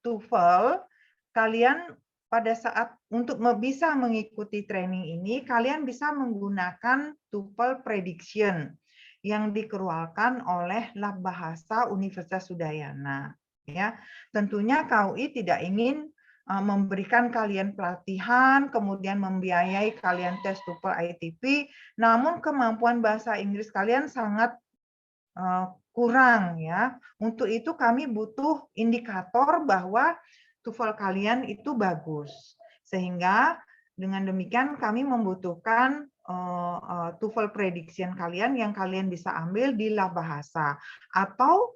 TOEFL, kalian pada saat untuk bisa mengikuti training ini, kalian bisa menggunakan TOEFL Prediction yang dikeluarkan oleh Lab Bahasa Universitas Udayana. Ya, tentunya KUI tidak ingin memberikan kalian pelatihan, kemudian membiayai kalian tes TOEFL ITP, namun kemampuan bahasa Inggris kalian sangat kurang ya. Untuk itu kami butuh indikator bahwa TOEFL kalian itu bagus. Sehingga dengan demikian kami membutuhkan TOEFL prediction kalian yang kalian bisa ambil di Lab Bahasa atau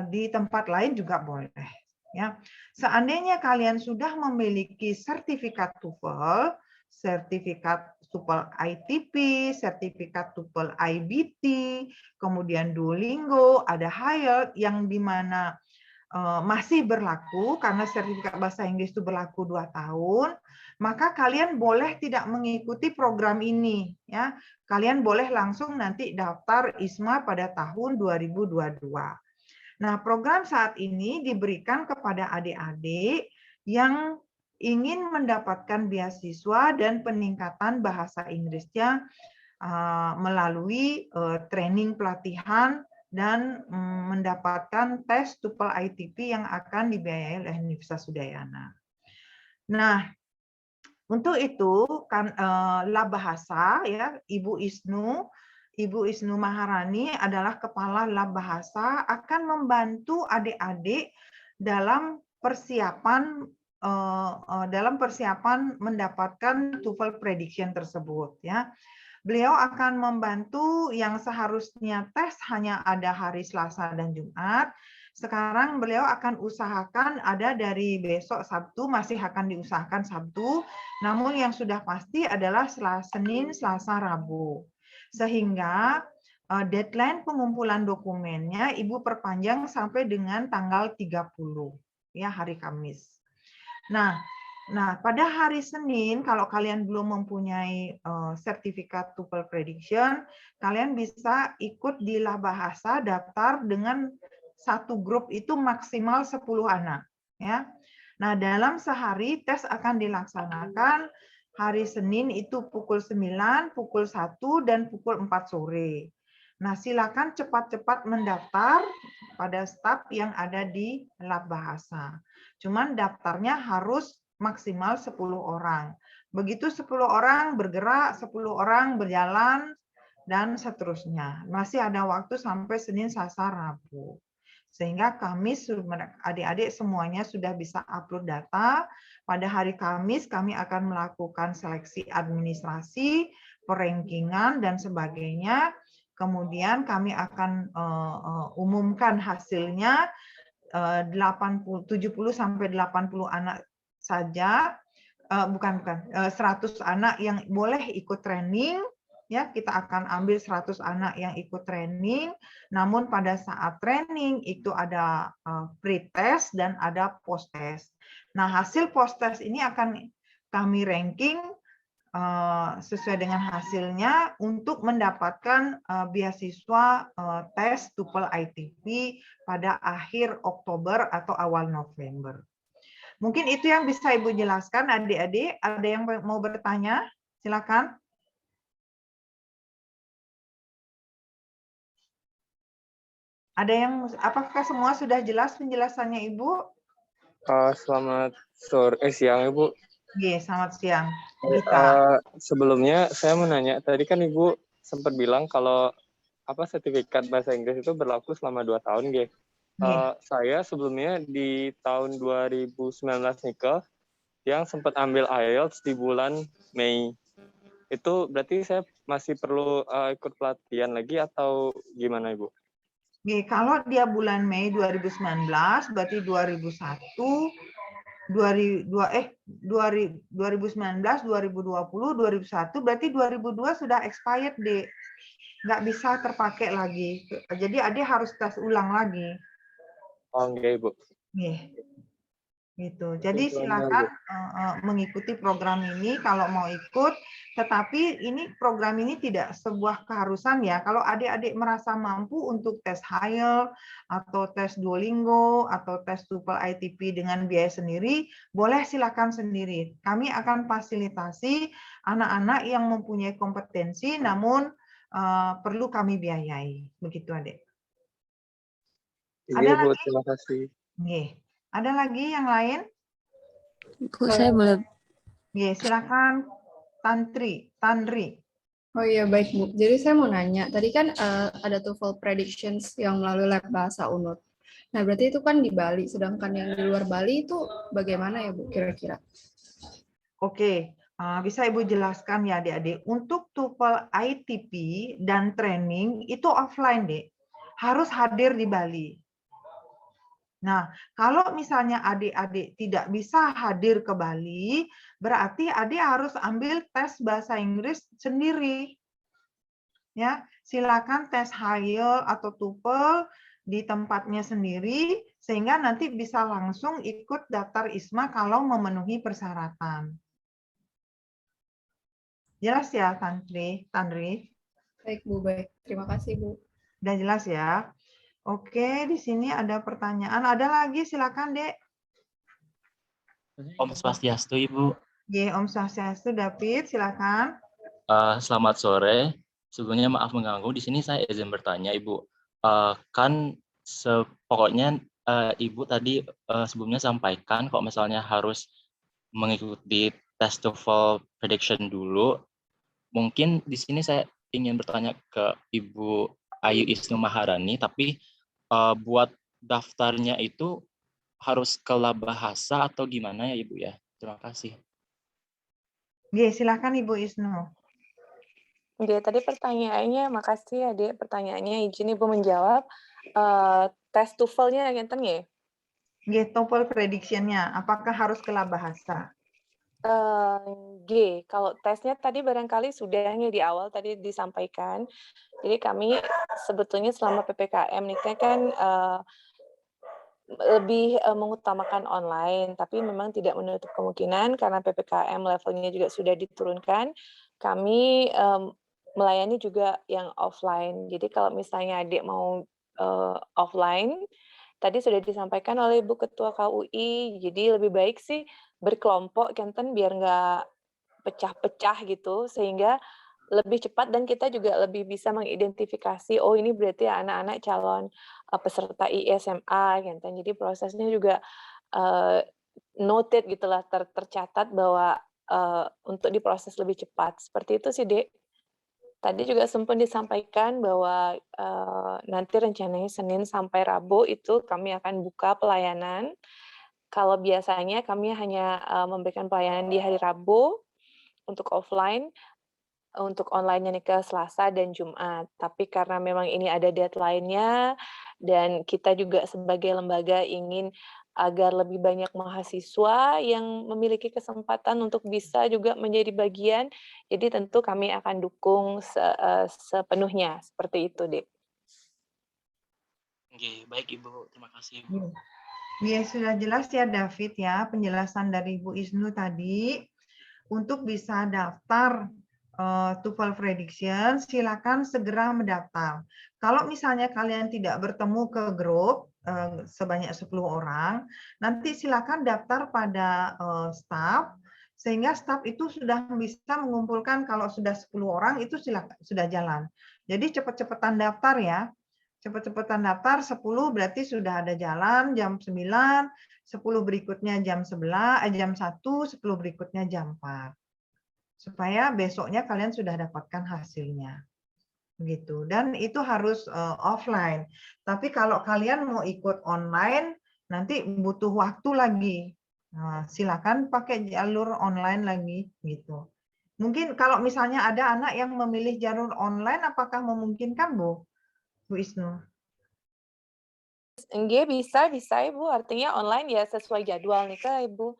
di tempat lain juga boleh. Ya, seandainya kalian sudah memiliki sertifikat TOEFL, sertifikat TOEFL ITP, sertifikat TOEFL IBT, kemudian Duolingo, ada HIELTS yang dimana masih berlaku karena sertifikat bahasa Inggris itu berlaku 2 tahun, maka kalian boleh tidak mengikuti program ini. Ya, kalian boleh langsung nanti daftar ISMA pada tahun 2022. Nah, program saat ini diberikan kepada adik-adik yang ingin mendapatkan beasiswa dan peningkatan bahasa Inggrisnya melalui training pelatihan dan mendapatkan tes TOEFL ITP yang akan dibiayai oleh Universitas Udayana. Nah, untuk itu kan Lab Bahasa ya, Ibu Isnu Maharani adalah kepala Lab Bahasa akan membantu adik-adik dalam persiapan mendapatkan TOEFL prediction tersebut ya. Beliau akan membantu yang seharusnya tes hanya ada hari Selasa dan Jumat. Sekarang beliau akan usahakan ada dari besok Sabtu, masih akan diusahakan Sabtu. Namun yang sudah pasti adalah Senin, Selasa, Rabu. Sehingga deadline pengumpulan dokumennya Ibu perpanjang sampai dengan tanggal 30, ya hari Kamis. Nah, pada hari Senin, kalau kalian belum mempunyai sertifikat TOEFL prediction, kalian bisa ikut di Lab Bahasa, daftar dengan satu grup itu maksimal 10 anak. Ya. Nah, dalam sehari tes akan dilaksanakan hari Senin itu pukul 9, pukul 1, dan pukul 4 sore. Nah, silakan cepat-cepat mendaftar pada staf yang ada di Lab Bahasa. Cuman daftarnya harus maksimal 10 orang. Begitu 10 orang bergerak, 10 orang berjalan, dan seterusnya. Masih ada waktu sampai Senin, Selasa, Rabu. Sehingga Kamis adik-adik semuanya sudah bisa upload data. Pada hari Kamis kami akan melakukan seleksi administrasi, perankingan, dan sebagainya. Kemudian kami akan umumkan hasilnya 70 sampai 80 anak saja, 100 anak yang boleh ikut training, ya kita akan ambil 100 anak yang ikut training, namun pada saat training itu ada pre-test dan ada post-test. Nah, hasil post-test ini akan kami ranking sesuai dengan hasilnya untuk mendapatkan beasiswa tes TOEFL ITP pada akhir Oktober atau awal November. Mungkin itu yang bisa Ibu jelaskan, adik-adik. Ada yang mau bertanya? Silakan. Ada yang, apakah semua sudah jelas penjelasannya, Ibu? Selamat siang, Ibu. Iya, selamat siang. Sebelumnya saya mau nanya, tadi kan Ibu sempat bilang kalau sertifikat bahasa Inggris itu berlaku selama 2 tahun, G. Saya sebelumnya di tahun 2019 nikah yang sempat ambil IELTS di bulan Mei. Itu berarti saya masih perlu ikut pelatihan lagi atau gimana, Ibu? Kalau dia bulan Mei 2019, berarti 2019, 2020, 2021, berarti 2002 sudah expired, Dek. Nggak bisa terpakai lagi. Jadi adik harus tes ulang lagi. Oh, enggak, Ibu. Gitu. Jadi silakan mengikuti program ini kalau mau ikut. Tetapi ini program ini tidak sebuah keharusan ya. Kalau adik-adik merasa mampu untuk tes IELTS atau tes Duolingo atau tes TOEFL ITP dengan biaya sendiri, boleh silakan sendiri. Kami akan fasilitasi anak-anak yang mempunyai kompetensi namun perlu kami biayai. Begitu, Adik. Iya, Bu, terima kasih. Ada lagi yang lain? Bu, saya boleh. Silakan Tandri. Oh iya, baik Bu. Jadi saya mau nanya, tadi kan ada TOEFL predictions yang melalui lab bahasa UNUD. Nah, berarti itu kan di Bali, sedangkan yang di luar Bali itu bagaimana ya Bu kira-kira? Oke, bisa Ibu jelaskan ya adik-adik. Untuk TOEFL ITP dan training itu offline, Dek. Harus hadir di Bali. Nah, kalau misalnya adik-adik tidak bisa hadir ke Bali, berarti adik harus ambil tes bahasa Inggris sendiri. Ya, silakan tes IELTS atau TOEFL di tempatnya sendiri, sehingga nanti bisa langsung ikut daftar ISMA kalau memenuhi persyaratan. Jelas ya, Tandri? Baik Bu, baik. Terima kasih Bu. Udah jelas ya? Oke, di sini ada pertanyaan. Ada lagi, silakan, Dek. Om Swastiastu, Ibu. Om Swastiastu, David, silakan. Selamat sore. Sebelumnya maaf mengganggu. Di sini saya izin bertanya, Ibu. Kan pokoknya Ibu tadi sebelumnya sampaikan kalau misalnya harus mengikuti tes TOEFL prediction dulu. Mungkin di sini saya ingin bertanya ke Ibu Ayu Isnu Maharani, tapi buat daftarnya itu harus ke lab bahasa atau gimana ya Ibu ya? Terima kasih. Silakan Ibu Isnu. Tadi pertanyaannya, makasih Adik pertanyaannya, izin Ibu menjawab. Tes TOEFL-nya ngenten nggih? TOEFL prediction-nya, apakah harus ke lab bahasa? Kalau tesnya tadi barangkali sudah di awal tadi disampaikan. Jadi kami sebetulnya selama PPKM ini kan lebih mengutamakan online, tapi memang tidak menutup kemungkinan karena PPKM levelnya juga sudah diturunkan, kami melayani juga yang offline. Jadi kalau misalnya adik mau offline, tadi sudah disampaikan oleh Ibu Ketua KUI, jadi lebih baik sih berkelompok Kenten biar nggak pecah-pecah gitu, sehingga lebih cepat dan kita juga lebih bisa mengidentifikasi, oh ini berarti anak-anak calon peserta ISMA, gitu. Jadi prosesnya juga noted gitulah, tercatat bahwa untuk diproses lebih cepat. Seperti itu sih, Dek. Tadi juga sempat disampaikan bahwa nanti rencananya Senin sampai Rabu itu kami akan buka pelayanan. Kalau biasanya kami hanya memberikan pelayanan di hari Rabu untuk offline, untuk online-nya ke Selasa dan Jumat. Tapi karena memang ini ada deadline-nya dan kita juga sebagai lembaga ingin agar lebih banyak mahasiswa yang memiliki kesempatan untuk bisa juga menjadi bagian, jadi tentu kami akan dukung sepenuhnya, seperti itu, Dek. Baik Ibu, terima kasih Ibu. Sudah jelas ya David ya, penjelasan dari Ibu Isnu tadi. Untuk bisa daftar TOEFL prediction, silakan segera mendaftar. Kalau misalnya kalian tidak bertemu ke grup sebanyak 10 orang, nanti silakan daftar pada staff, sehingga staff itu sudah bisa mengumpulkan kalau sudah 10 orang itu sudah jalan. Jadi cepat-cepatan daftar ya. Cepat-cepatan daftar 10 berarti sudah ada jalan jam 9, 10 berikutnya jam 11, jam 1, 10 berikutnya jam 4. Supaya besoknya kalian sudah dapatkan hasilnya. gitu. Dan itu harus offline. Tapi kalau kalian mau ikut online, nanti butuh waktu lagi. Nah, silakan pakai jalur online lagi gitu. Mungkin kalau misalnya ada anak yang memilih jalur online, apakah memungkinkan, Bu Isnu? Enggak, bisa Ibu. Artinya online ya sesuai jadwal nih Kak, Ibu.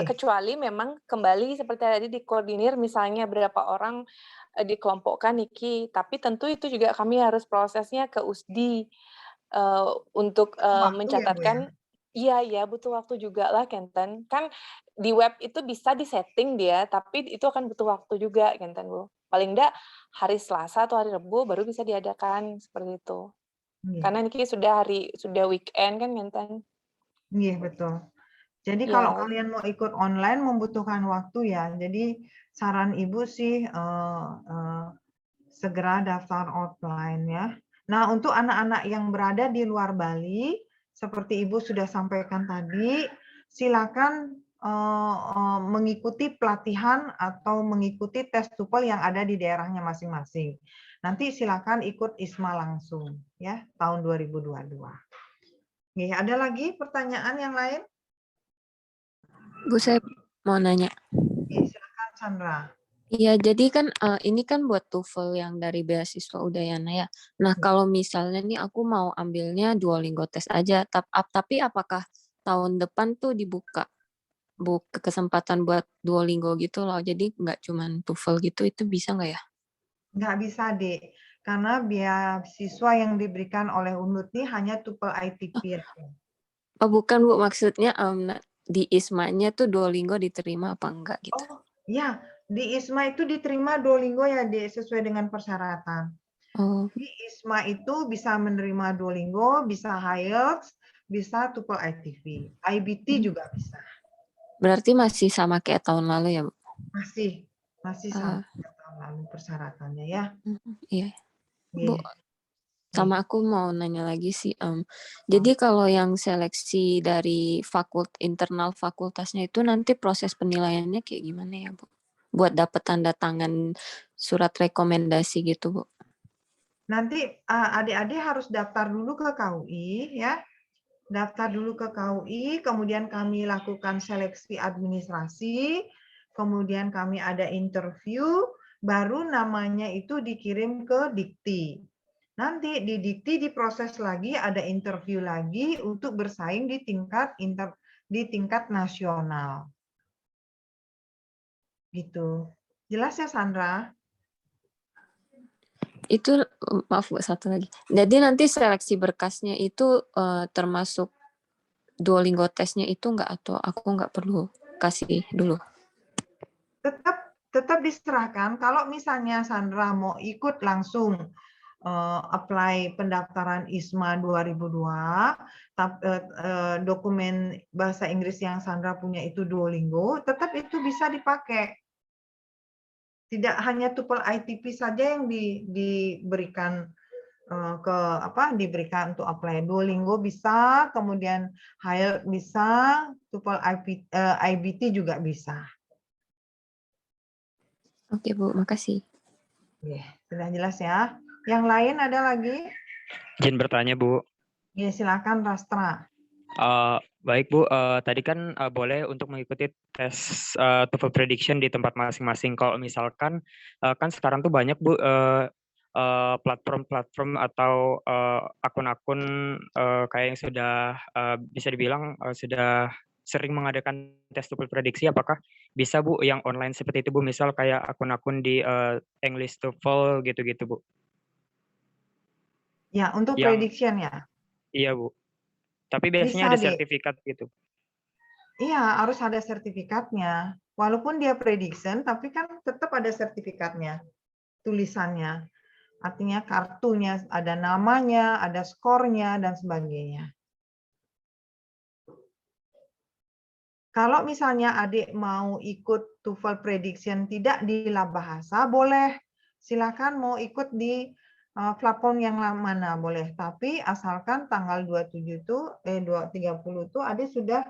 Kecuali memang kembali seperti tadi dikoordinir misalnya berapa orang dikelompokkan Niki, tapi tentu itu juga kami harus prosesnya ke USDI untuk mencatatkan. Iya, butuh waktu juga lah, Kenten. Kan di web itu bisa disetting dia, tapi itu akan butuh waktu juga, Kenten, Bu. Paling enggak hari Selasa atau hari Rabu baru bisa diadakan seperti itu. Karena Niki sudah weekend kan, Kenten. Iya, betul. Jadi kalau kalian mau ikut online membutuhkan waktu ya. Jadi saran Ibu sih segera daftar offline ya. Nah, untuk anak-anak yang berada di luar Bali, seperti Ibu sudah sampaikan tadi, silakan mengikuti pelatihan atau mengikuti tes TOEFL yang ada di daerahnya masing-masing. Nanti silakan ikut ISMA langsung ya tahun 2022. Nih, ada lagi pertanyaan yang lain? Bu, saya mau nanya. Silakan Sandra. Iya, jadi kan ini kan buat TOEFL yang dari beasiswa Udayana ya. Nah, kalau misalnya nih aku mau ambilnya Duolingo tes aja, tapi apakah tahun depan tuh dibuka kesempatan buat Duolingo gitu loh, jadi nggak cuman TOEFL gitu, itu bisa nggak ya? Nggak bisa, Dek. Karena beasiswa yang diberikan oleh UNUD ini hanya TOEFL ITP. Oh, bukan Bu, maksudnya di ISMA-nya tuh Duolingo diterima apa enggak gitu? Oh, ya. Di ISMA itu diterima Duolingo ya, Dek, sesuai dengan persyaratan. Di ISMA itu bisa menerima Duolingo, bisa IELTS, bisa TOEFL ITP. IBT juga bisa. Berarti masih sama kayak tahun lalu ya, Bu? Masih sama kayak tahun lalu persyaratannya ya. Iya. Bu, sama aku mau nanya lagi sih. Jadi kalau yang seleksi dari internal fakultasnya itu nanti proses penilaiannya kayak gimana ya, Bu? Buat dapat tanda tangan surat rekomendasi gitu, Bu. Nanti adik-adik harus daftar dulu ke KUI ya. Daftar dulu ke KUI, kemudian kami lakukan seleksi administrasi, kemudian kami ada interview, baru namanya itu dikirim ke Dikti. Nanti di Dikti diproses lagi, ada interview lagi untuk bersaing di tingkat nasional. Gitu. Jelas ya, Sandra? Itu, maaf Bu, satu lagi. Jadi nanti seleksi berkasnya itu termasuk Duolingo tesnya itu enggak, atau aku nggak perlu kasih dulu? Tetap diserahkan. Kalau misalnya Sandra mau ikut langsung apply pendaftaran ISMA 2002, dokumen bahasa Inggris yang Sandra punya itu Duolingo, tetap itu bisa dipakai. Tidak hanya TOEFL ITP saja yang diberikan diberikan untuk apply. Duolingo bisa, kemudian IELTS bisa, TOEFL IBT juga bisa. Oke Bu, makasih. Sudah jelas ya. Yang lain ada lagi? Izin bertanya, Bu. Ya, silakan Rastra. Baik Bu, tadi kan boleh untuk mengikuti tes TOEFL prediction di tempat masing-masing. Kalau misalkan kan sekarang tuh banyak Bu platform-platform atau akun-akun kayak yang sudah bisa dibilang sudah sering mengadakan tes TOEFL prediksi. Apakah bisa Bu yang online seperti itu Bu? Misal kayak akun-akun di English TOEFL gitu-gitu Bu? Ya, untuk prediction ya? Iya Bu. Tapi biasanya ada sertifikat gitu. Iya, harus ada sertifikatnya. Walaupun dia prediction, tapi kan tetap ada sertifikatnya, tulisannya. Artinya kartunya, ada namanya, ada skornya, dan sebagainya. Kalau misalnya adik mau ikut TOEFL prediction tidak di lab bahasa, boleh. Silakan mau ikut di platform yang mana boleh, tapi asalkan tanggal 30 itu adik sudah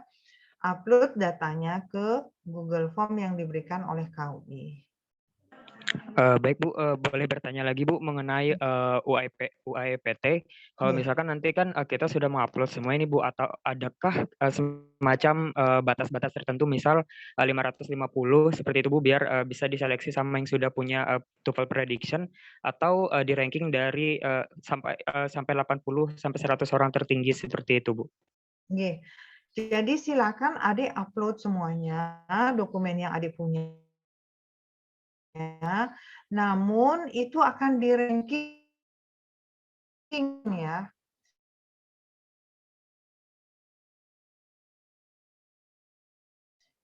upload datanya ke Google Form yang diberikan oleh KUI. Baik Bu, boleh bertanya lagi Bu mengenai UAEPT. Kalau misalkan nanti kan kita sudah mengupload semua ini Bu, atau adakah semacam batas-batas tertentu, misal 550 seperti itu Bu, biar bisa diseleksi sama yang sudah punya TOEFL prediction, atau di ranking dari sampai 80 sampai 100 orang tertinggi seperti itu Bu? Oke. Jadi silakan adik upload semuanya dokumen yang adik punya. Namun itu akan di ranking ya.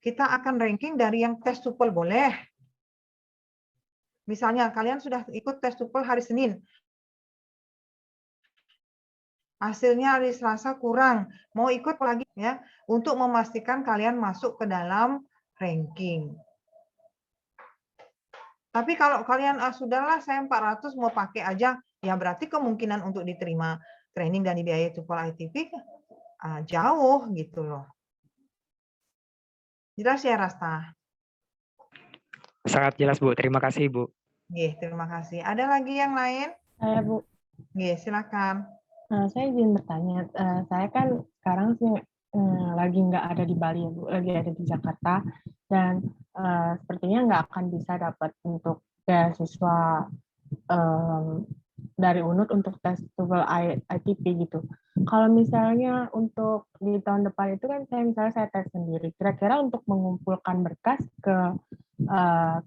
Kita akan ranking dari yang tes TOEFL boleh. Misalnya kalian sudah ikut tes TOEFL hari Senin. Hasilnya hari Selasa kurang, mau ikut lagi ya, untuk memastikan kalian masuk ke dalam ranking. Tapi kalau kalian sudahlah saya 400 mau pakai aja, ya berarti kemungkinan untuk diterima training dan dibiayai TOEFL ITP jauh gitu loh. Jelas ya Rasta? Sangat jelas Bu, terima kasih Bu. Terima kasih. Ada lagi yang lain? Saya Bu. Silakan. Saya izin bertanya, saya kan sekarang sih lagi nggak ada di Bali ya Bu, lagi ada di Jakarta, dan sepertinya nggak akan bisa dapat untuk beasiswa dari UNUD untuk tes TOEFL ITP gitu. Kalau misalnya untuk di tahun depan itu kan saya tes sendiri, kira-kira untuk mengumpulkan berkas ke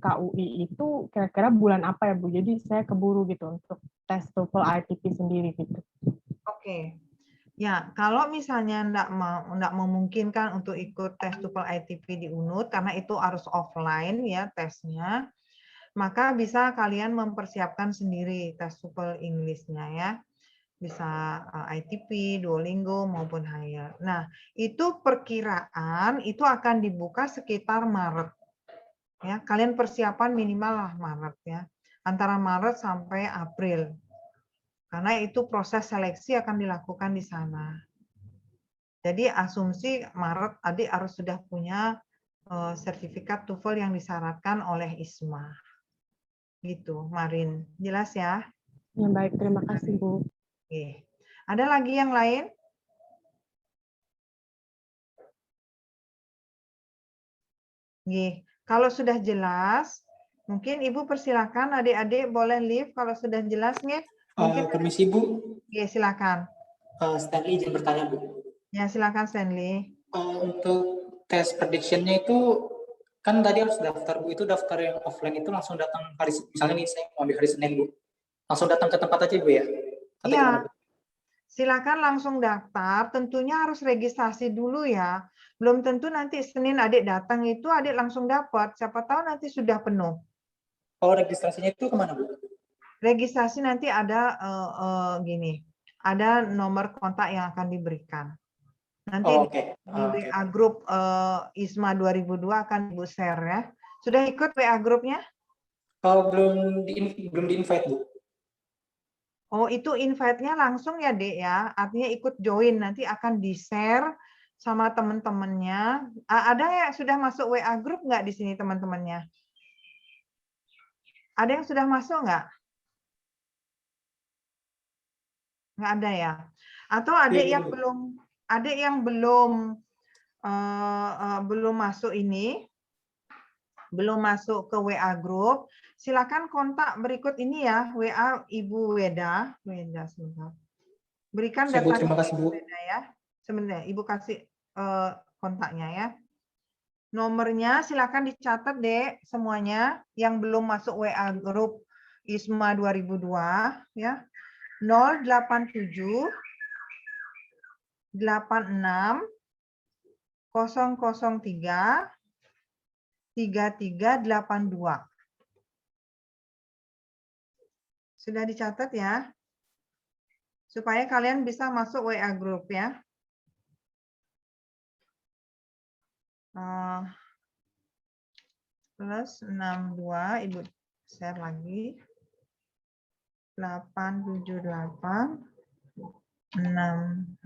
KUI itu kira-kira bulan apa ya Bu? Jadi saya keburu gitu untuk tes TOEFL ITP sendiri gitu. Oke. Ya, kalau misalnya enggak memungkinkan untuk ikut tes TOEFL ITP di UNUD karena itu harus offline ya tesnya, maka bisa kalian mempersiapkan sendiri tes TOEFL English-nya ya. Bisa ITP, Duolingo maupun higher. Nah, itu perkiraan itu akan dibuka sekitar Maret. Ya, kalian persiapan minimal lah Maret ya. Antara Maret sampai April. Karena itu proses seleksi akan dilakukan di sana. Jadi asumsi Maret adik harus sudah punya sertifikat TOEFL yang disyaratkan oleh ISMA. Gitu, Marin. Jelas ya? Ya baik, terima kasih Bu. Oke. Ada lagi yang lain? Kalau sudah jelas, mungkin Ibu persilakan adik-adik boleh live kalau sudah jelas nih. Mungkin permisi Bu. Silakan. Stanley izin bertanya Bu. Ya silakan Stanley. Untuk tes prediction-nya itu kan tadi harus daftar Bu, itu daftar yang offline itu langsung datang hari, misalnya nih saya mau ambil hari Senin Bu, langsung datang ke tempat aja Bu ya? Iya, silakan langsung daftar, tentunya harus registrasi dulu ya. Belum tentu nanti Senin adik datang itu adik langsung dapat, siapa tahu nanti sudah penuh. Oh, registrasinya itu kemana Bu? Registrasi nanti ada gini, ada nomor kontak yang akan diberikan. Nanti di WA grup ISMA 2002 akan Ibu share ya. Sudah ikut WA grupnya? Oh, belum di invite Bu. Oh, itu invite-nya langsung ya, Dek ya. Artinya ikut join, nanti akan di-share sama teman-temannya. Ada ya sudah masuk WA grup nggak di sini teman-temannya? Ada yang sudah masuk nggak? Nggak ada ya? Atau adik yang belum masuk ini, belum masuk ke WA grup, silakan kontak berikut ini ya, WA Ibu Weda sebentar. Berikan data Ibu Weda ya. Sebentar, Ibu kasih kontaknya ya. Nomornya silakan dicatat Dek semuanya yang belum masuk WA grup ISMA 2002 ya. 087 86 003 3382. Sudah dicatat ya? Supaya kalian bisa masuk WA group ya. Plus 62, Ibu share lagi. 878 600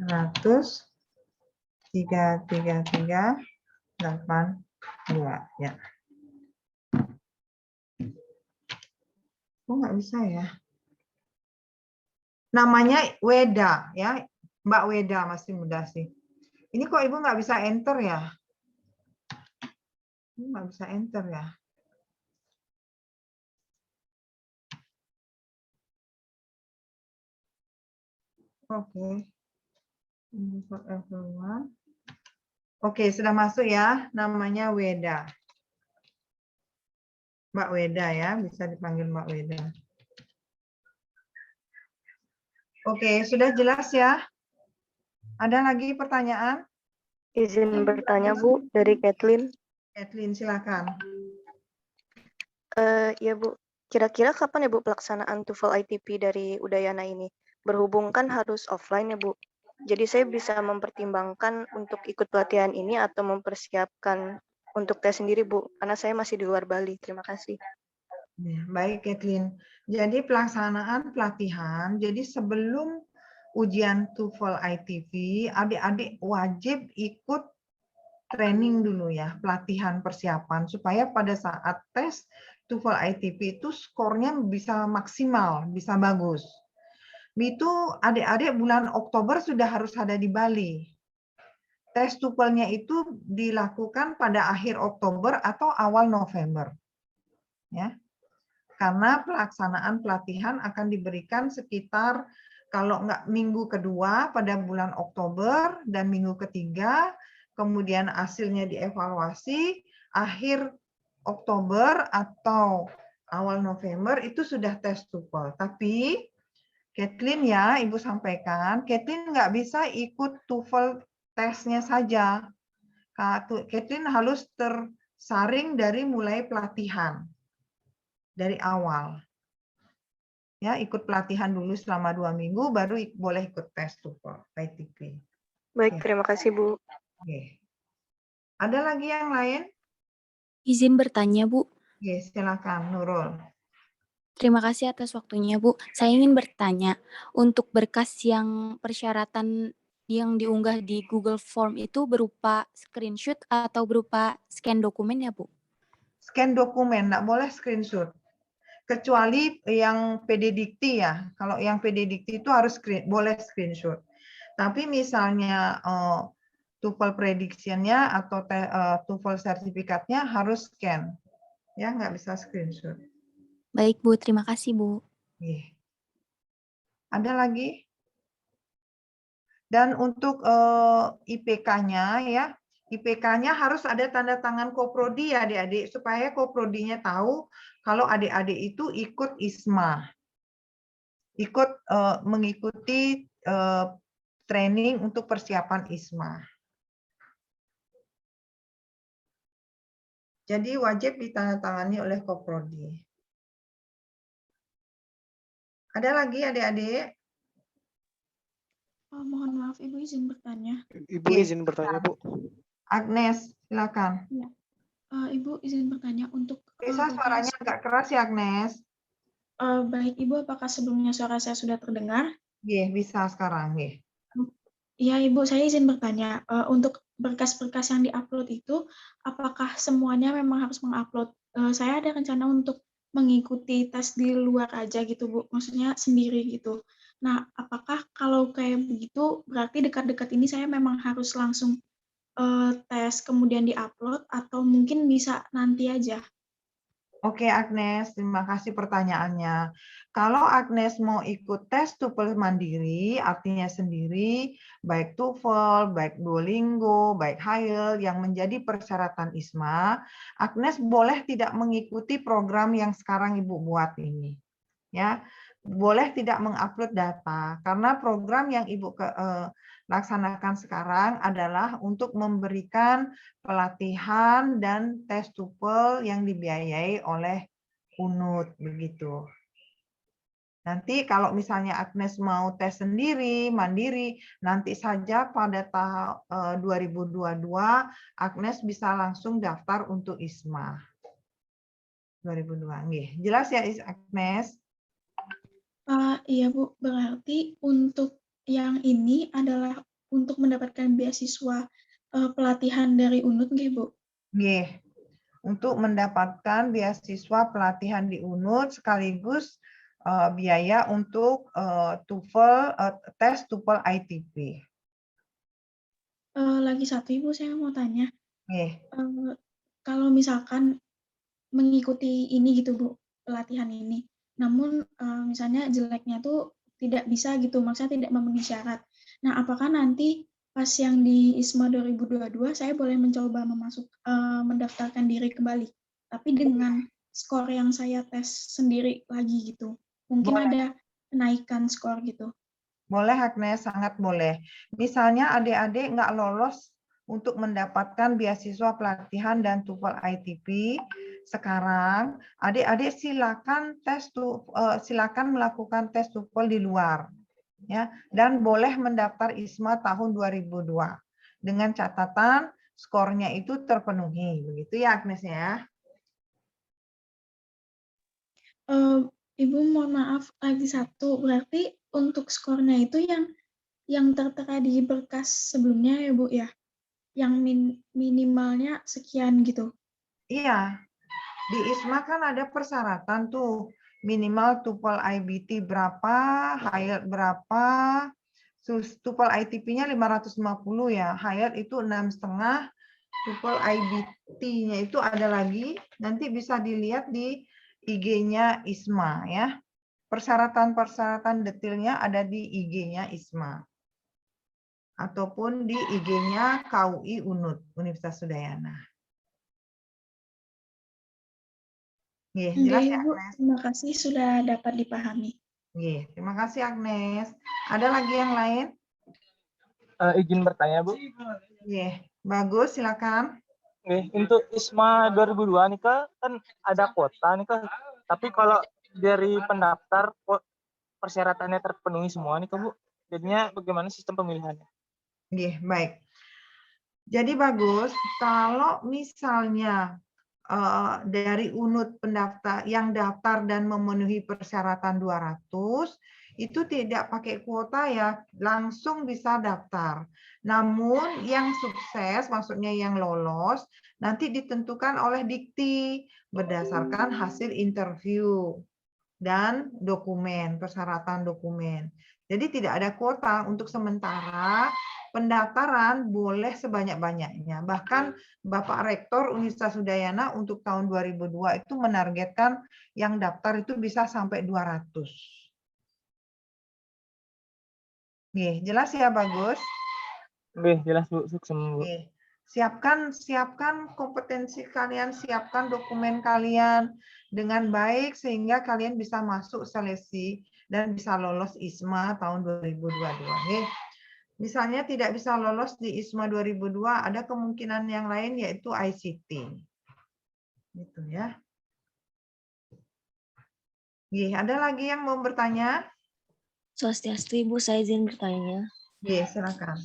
333 82 ya. Oh, nggak bisa ya. Namanya Weda ya, Mbak Weda, masih muda sih. Ini kok Ibu nggak bisa enter ya? Ibu nggak bisa enter ya? Oke. Oke, sudah masuk ya. Namanya Weda. Mbak Weda ya, bisa dipanggil Mbak Weda. Oke, sudah jelas ya? Ada lagi pertanyaan? Izin bertanya Bu, dari Kathleen. Kathleen, silakan. Ya Bu, kira-kira kapan ya Bu pelaksanaan TOEFL ITP dari Udayana ini? Berhubung kan harus offline ya Bu. Jadi saya bisa mempertimbangkan untuk ikut pelatihan ini atau mempersiapkan untuk tes sendiri Bu, karena saya masih di luar Bali. Terima kasih. Ya, baik, Kathleen. Jadi pelaksanaan pelatihan, jadi sebelum ujian TOEFL ITP, adik-adik wajib ikut training dulu ya, pelatihan persiapan, supaya pada saat tes TOEFL ITP itu skornya bisa maksimal, bisa bagus. Itu adik-adik bulan Oktober sudah harus ada di Bali. Tes TOEFL-nya itu dilakukan pada akhir Oktober atau awal November. Ya. Karena pelaksanaan pelatihan akan diberikan sekitar, kalau nggak minggu kedua pada bulan Oktober dan minggu ketiga, kemudian hasilnya dievaluasi, akhir Oktober atau awal November itu sudah tes TOEFL. Tapi Kathleen ya, Ibu sampaikan, Kathleen nggak bisa ikut TOEFL tesnya saja. Kathleen harus tersaring dari mulai pelatihan. Dari awal. Ya, ikut pelatihan dulu selama 2 minggu, baru boleh ikut tes TOEFL ITP. Baik, terima kasih Bu. Oke. Ada lagi yang lain? Izin bertanya Bu. Oke, silakan Nurul. Terima kasih atas waktunya Bu. Saya ingin bertanya, untuk berkas yang persyaratan yang diunggah di Google Form itu berupa screenshot atau berupa scan dokumen ya Bu? Scan dokumen, nggak boleh screenshot. Kecuali yang PD Dikti ya. Kalau yang PD Dikti itu harus boleh screenshot. Tapi misalnya TOEFL prediction-nya atau TOEFL sertifikatnya harus scan. Ya, nggak bisa screenshot. Baik Bu, terima kasih Bu. Ada lagi? Dan untuk IPK-nya ya, IPK-nya harus ada tanda tangan Koprodi ya adik-adik, supaya Koprodinya tahu kalau adik-adik itu ikut ISMA. Ikut mengikuti training untuk persiapan ISMA. Jadi wajib ditandatangani oleh Koprodi. Ada lagi adik-adik? Mohon maaf, Ibu izin bertanya. Ibu izin bertanya, Bu. Agnes, silakan. Ya. Ibu izin bertanya untuk... Bisa suaranya agak keras ya, Agnes. Baik, Ibu, apakah sebelumnya suara saya sudah terdengar? Iya, bisa sekarang. Ya, Ibu, saya izin bertanya. Untuk berkas-berkas yang diupload itu, apakah semuanya memang harus mengupload? Saya ada rencana untuk mengikuti tes di luar aja gitu, Bu. Maksudnya sendiri gitu. Nah, apakah kalau kayak begitu, berarti dekat-dekat ini saya memang harus langsung tes kemudian diupload atau mungkin bisa nanti aja? Oke Agnes, terima kasih pertanyaannya. Kalau Agnes mau ikut tes TOEFL mandiri, artinya sendiri, baik TOEFL, baik Duolingo, baik IELTS yang menjadi persyaratan ISMA, Agnes boleh tidak mengikuti program yang sekarang Ibu buat ini. Ya, boleh tidak mengupload data karena program yang Ibu laksanakan sekarang adalah untuk memberikan pelatihan dan tes TOEFL yang dibiayai oleh UNUT begitu. Nanti kalau misalnya Agnes mau tes sendiri, mandiri, nanti saja pada tahap 2022 Agnes bisa langsung daftar untuk ISMA. 2002. Jelas ya Agnes? Iya Bu, berarti untuk yang ini adalah untuk mendapatkan beasiswa pelatihan dari UNUT nggih Bu? Nggih. untuk mendapatkan beasiswa pelatihan di UNUD sekaligus biaya untuk tes TOEFL ITP. Lagi satu Ibu, saya mau tanya. Nih. Kalau misalkan mengikuti ini gitu Bu, pelatihan ini, namun misalnya jeleknya tuh tidak bisa gitu, maksudnya tidak memenuhi syarat. Nah, apakah nanti pas yang di ISMA 2022 saya boleh mencoba mendaftarkan diri kembali, tapi dengan skor yang saya tes sendiri lagi gitu? Mungkin Boleh. ada kenaikan skor gitu. Boleh Agnes, sangat boleh. Misalnya adik-adik nggak lolos untuk mendapatkan beasiswa pelatihan dan TOEFL ITP, sekarang adik-adik silakan melakukan tes TOEFL di luar, ya, dan boleh mendaftar ISMA tahun 2002 dengan catatan skornya itu terpenuhi, begitu ya Agnes ya. Ibu mohon maaf lagi satu, berarti untuk skornya itu yang tertera di berkas sebelumnya ya Bu ya, yang minimalnya sekian gitu. Iya, di ISMA kan ada persyaratan tuh, minimal TOEFL IBT berapa, HIELTS berapa, TOEFL ITP-nya 550 ya, HIELTS itu 6,5, TOEFL IBT-nya itu ada lagi, nanti bisa dilihat di IG-nya ISMA ya. Persyaratan-persyaratan detailnya ada di IG-nya ISMA. Ataupun di IG-nya KUI UNUD, Universitas Udayana. Jelas ya, Bu, Agnes? terima kasih sudah dapat dipahami. Terima kasih Agnes. Ada lagi yang lain? Izin bertanya, Bu. Bagus, silakan. Untuk ISMA 2002 nih kan ada kuota nih kan, tapi kalau dari pendaftar persyaratannya terpenuhi semua nih Bu, jadinya bagaimana sistem pemilihannya? Baik. Jadi bagus kalau misalnya dari UNUD pendaftar yang daftar dan memenuhi persyaratan 200 itu tidak pakai kuota ya, langsung bisa daftar. Namun yang sukses, maksudnya yang lolos, nanti ditentukan oleh Dikti berdasarkan hasil interview dan dokumen, persyaratan dokumen. Jadi tidak ada kuota untuk sementara. Pendaftaran boleh sebanyak-banyaknya. Bahkan Bapak Rektor Universitas Udayana untuk tahun 2002 itu menargetkan yang daftar itu bisa sampai 200. Jelas ya, bagus? Jelas Bu, sukses Bu. Siapkan kompetensi kalian, siapkan dokumen kalian dengan baik sehingga kalian bisa masuk seleksi dan bisa lolos ISMA tahun 2022. Misalnya tidak bisa lolos di ISMA 2002, ada kemungkinan yang lain yaitu ICT. Gitu ya. Ada lagi yang mau bertanya? Swastiastu Ibu, saya izin bertanya. Silakan.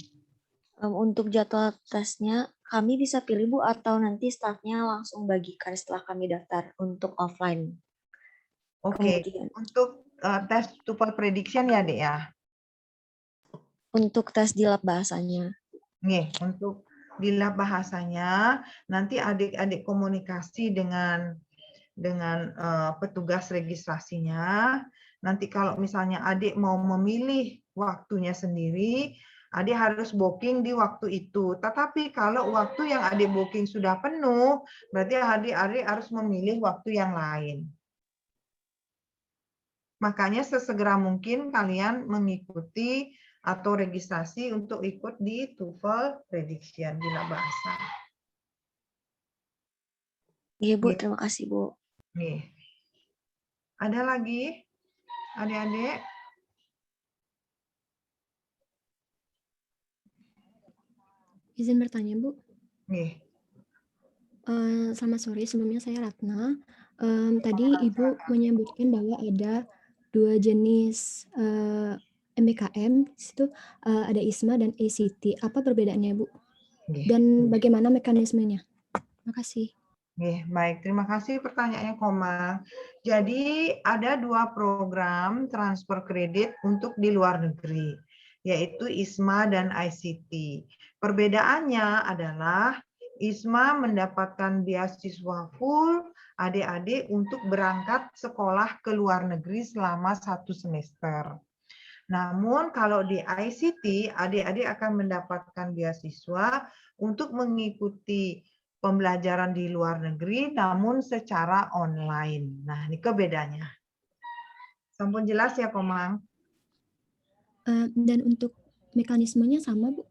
Untuk jadwal tesnya, kami bisa pilih Bu atau nanti stafnya langsung bagikan setelah kami daftar untuk offline? Oke, untuk tes TOEFL prediction ya, Dek ya? Untuk tes di lab bahasanya. Untuk di lab bahasanya, nanti adik-adik komunikasi dengan petugas registrasinya. Nanti kalau misalnya adik mau memilih waktunya sendiri, adik harus booking di waktu itu. Tetapi kalau waktu yang adik booking sudah penuh, berarti adik-adik harus memilih waktu yang lain. Makanya sesegera mungkin kalian mengikuti atau registrasi untuk ikut di TOEFL Prediction di lab bahasa. Iya Bu, terima kasih Bu. Ada lagi adik-adik? Izin bertanya Bu. Selamat sore, sebelumnya saya Ratna. Tadi Ibu menyebutkan bahwa ada 2 jenis MBKM, di situ ada ISMA dan ACT. Apa perbedaannya Bu? Dan bagaimana mekanismenya? Terima kasih. Baik, terima kasih pertanyaannya Komang. Jadi ada 2 program transfer kredit untuk di luar negeri, yaitu ISMA dan ICT. Perbedaannya adalah ISMA mendapatkan beasiswa full adik-adik untuk berangkat sekolah ke luar negeri selama 1 semester. Namun kalau di ICT, adik-adik akan mendapatkan beasiswa untuk mengikuti pembelajaran di luar negeri, namun secara online. Nah, ini bedanya. Sampun jelas ya, Komang? Dan untuk mekanismenya sama, Bu?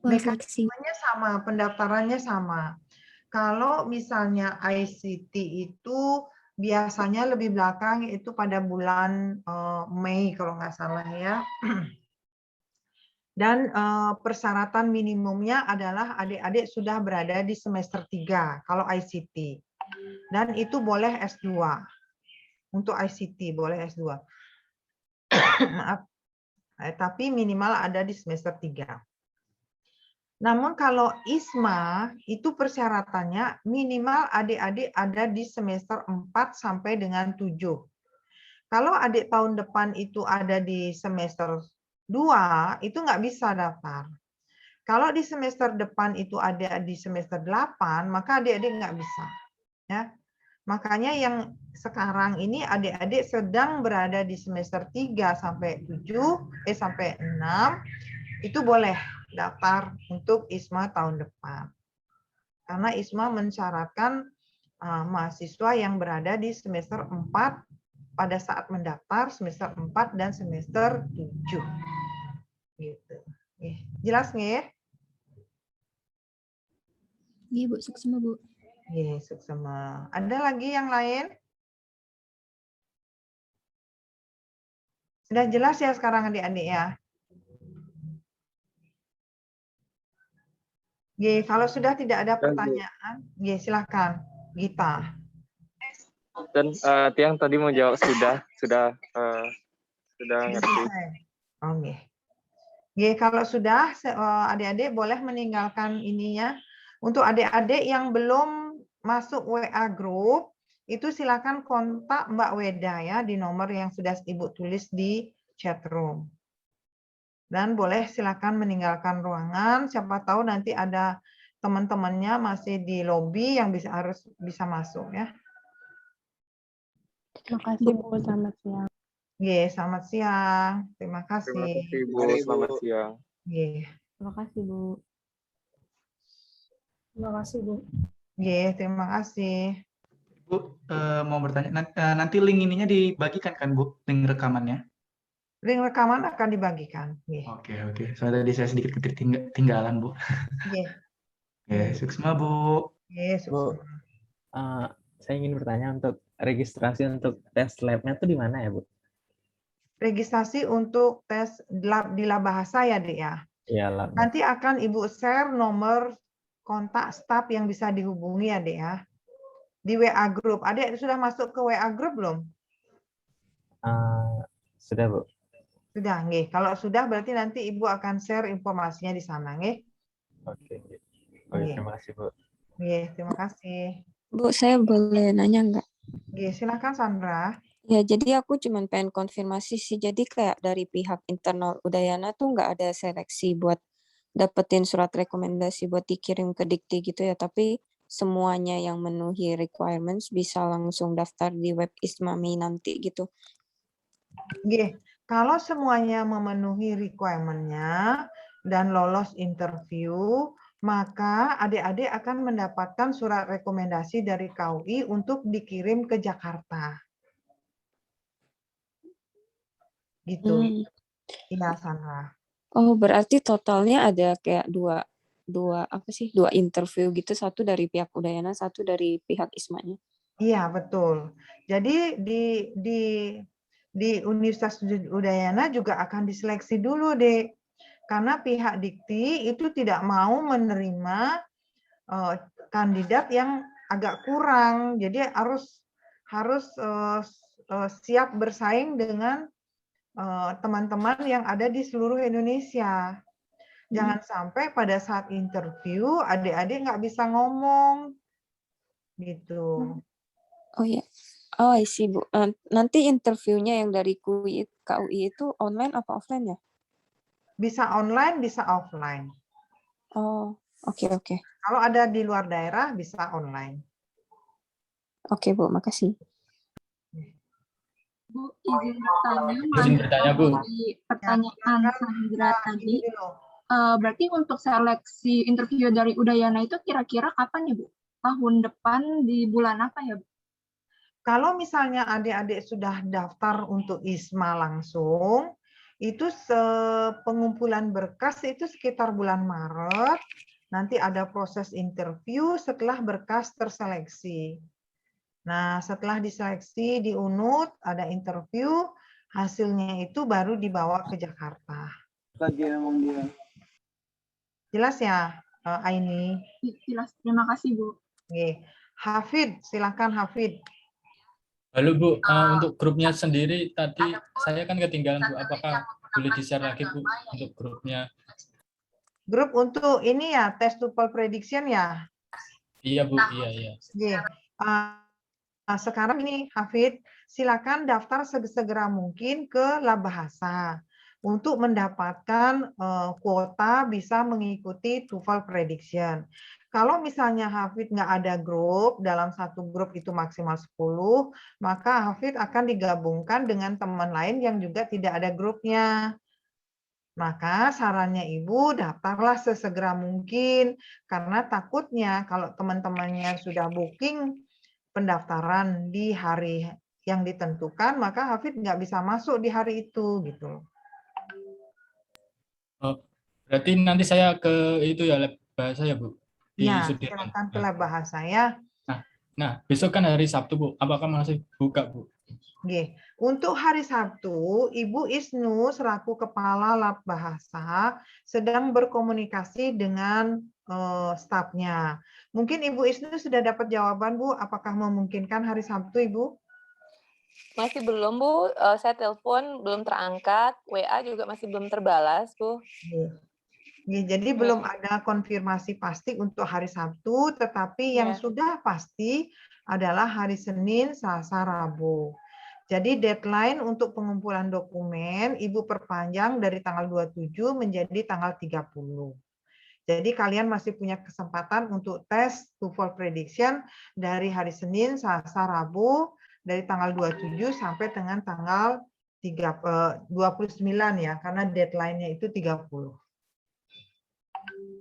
Mekanismenya sama, pendaftarannya sama. Kalau misalnya ICT itu biasanya lebih belakang, itu pada bulan Mei kalau nggak salah ya. Dan persyaratan minimumnya adalah adik-adik sudah berada di semester 3 kalau ICT. Dan itu boleh S2. Untuk ICT boleh S2. Maaf. Tapi minimal ada di semester 3. Namun kalau ISMA itu persyaratannya minimal adik-adik ada di semester 4 sampai dengan 7. Kalau adik tahun depan itu ada di semester 2, itu nggak bisa daftar. Kalau di semester depan itu ada di semester 8, maka adik-adik nggak bisa. Ya. Makanya yang sekarang ini adik-adik sedang berada di semester 3 sampai 7, sampai 6, itu boleh daftar untuk ISMA tahun depan. Karena ISMA mensyaratkan mahasiswa yang berada di semester 4 pada saat mendaftar semester 4 dan semester 7. Gitu. Jelas nggih? Iya, Bu, suksema, Bu. Iya, suksema. Ada lagi yang lain? Sudah jelas ya sekarang adik-adik ya? Kalau sudah tidak ada pertanyaan, silakan, Gita. Dan Tiang tadi mau jawab sudah ngerti. Oke. Kalau sudah, adik-adik boleh meninggalkan ininya. Untuk adik-adik yang belum masuk WA group, itu silakan kontak Mbak Weda ya di nomor yang sudah Ibu tulis di chat room. Dan boleh silakan meninggalkan ruangan, siapa tahu nanti ada teman-temannya masih di lobi yang harus bisa masuk ya. Terima kasih Bu, selamat siang. Selamat siang. Terima kasih. Terima kasih Bu, selamat siang. Terima kasih Bu. Terima kasih, Bu. Terima kasih. Bu, mau bertanya, nanti link ininya dibagikan kan Bu, link rekamannya? Link rekaman akan dibagikan. Oke. Soalnya tadi saya sedikit ketinggalan, Bu. Suksma, Bu. Bu, saya ingin bertanya untuk registrasi untuk tes labnya itu di mana ya, Bu? Registrasi untuk tes di lab bahasa ya, Dek ya? Iya, lab. Nanti akan Ibu share nomor kontak staf yang bisa dihubungi ya, Dek ya? Di WA group. Adik sudah masuk ke WA group belum? Sudah, Bu. Sudah, nggih. Kalau sudah berarti nanti Ibu akan share informasinya di sana, nggih. Oke. Terima kasih, Bu. Terima kasih. Bu, saya boleh nanya nggak? Silakan Sandra. Ya, jadi aku cuma pengen konfirmasi sih. Jadi kayak dari pihak internal Udayana tuh nggak ada seleksi buat dapetin surat rekomendasi buat dikirim ke Dikti gitu ya. Tapi semuanya yang memenuhi requirements bisa langsung daftar di web ISMAMI nanti gitu. Kalau semuanya memenuhi requirement-nya dan lolos interview, maka adik-adik akan mendapatkan surat rekomendasi dari KUI untuk dikirim ke Jakarta. Gitu. Iya, Sandra. Oh, berarti totalnya ada kayak dua interview gitu, satu dari pihak Udayana, satu dari pihak ISMA-nya. Iya, betul. Jadi di Universitas Udayana juga akan diseleksi dulu, Dek. Karena pihak Dikti itu tidak mau menerima kandidat yang agak kurang. Jadi harus siap bersaing dengan teman-teman yang ada di seluruh Indonesia. Jangan sampai pada saat interview adik-adik nggak bisa ngomong. Gitu. Oh ya. Oh, I see, Bu. Nanti interviewnya yang dari KUI itu online apa offline ya? Bisa online, bisa offline. Oh, oke. Kalau ada di luar daerah bisa online. Oke, Bu. Makasih. Bu, izin bertanya, Izin bertanya, Bu. dari pertanyaan Sandra tadi, berarti untuk seleksi interview dari Udayana itu kira-kira kapan ya, Bu? Tahun depan di bulan apa ya, Bu? Kalau misalnya adik-adik sudah daftar untuk ISMA langsung, itu pengumpulan berkas itu sekitar bulan Maret, nanti ada proses interview setelah berkas terseleksi. Nah, setelah diseleksi di UNUT, ada interview, hasilnya itu baru dibawa ke Jakarta. Jelas ya, Aini? Jelas, terima kasih, Bu. Oke. Hafid, silakan Hafid. Halo Bu, untuk grupnya sendiri tadi saya kan ketinggalan Bu, apakah boleh di-share lagi Bu untuk grupnya? Grup untuk ini ya, test TOEFL prediction ya? Iya Bu, iya. Iya. Sekarang ini Hafid, silakan daftar segera mungkin ke Lab Bahasa untuk mendapatkan kuota bisa mengikuti TOEFL prediction. Kalau misalnya Hafid nggak ada grup, dalam satu grup itu maksimal 10, maka Hafid akan digabungkan dengan teman lain yang juga tidak ada grupnya. Maka sarannya Ibu daftarlah sesegera mungkin, karena takutnya kalau teman-temannya sudah booking pendaftaran di hari yang ditentukan, maka Hafid nggak bisa masuk di hari itu, gitu. Oh, berarti nanti saya ke itu ya, Lab Bahasa ya Bu? Ya, silakan ke Lab Bahasa ya. Nah, besok kan hari Sabtu Bu, apakah masih buka Bu? Oke. Untuk hari Sabtu, Ibu Isnu selaku Kepala Lab Bahasa sedang berkomunikasi dengan stafnya. Mungkin Ibu Isnu sudah dapat jawaban Bu, apakah memungkinkan hari Sabtu Ibu? Masih belum, Bu. Saya telepon belum terangkat, WA juga masih belum terbalas, Bu. Jadi belum ada konfirmasi pasti untuk hari Sabtu, tetapi yang sudah pasti adalah hari Senin, Selasa, Rabu. Jadi deadline untuk pengumpulan dokumen Ibu perpanjang dari tanggal 27 menjadi tanggal 30. Jadi kalian masih punya kesempatan untuk tes TOEFL prediction dari hari Senin, Selasa, Rabu dari tanggal 27 sampai dengan tanggal 29 ya, karena deadline-nya itu 30.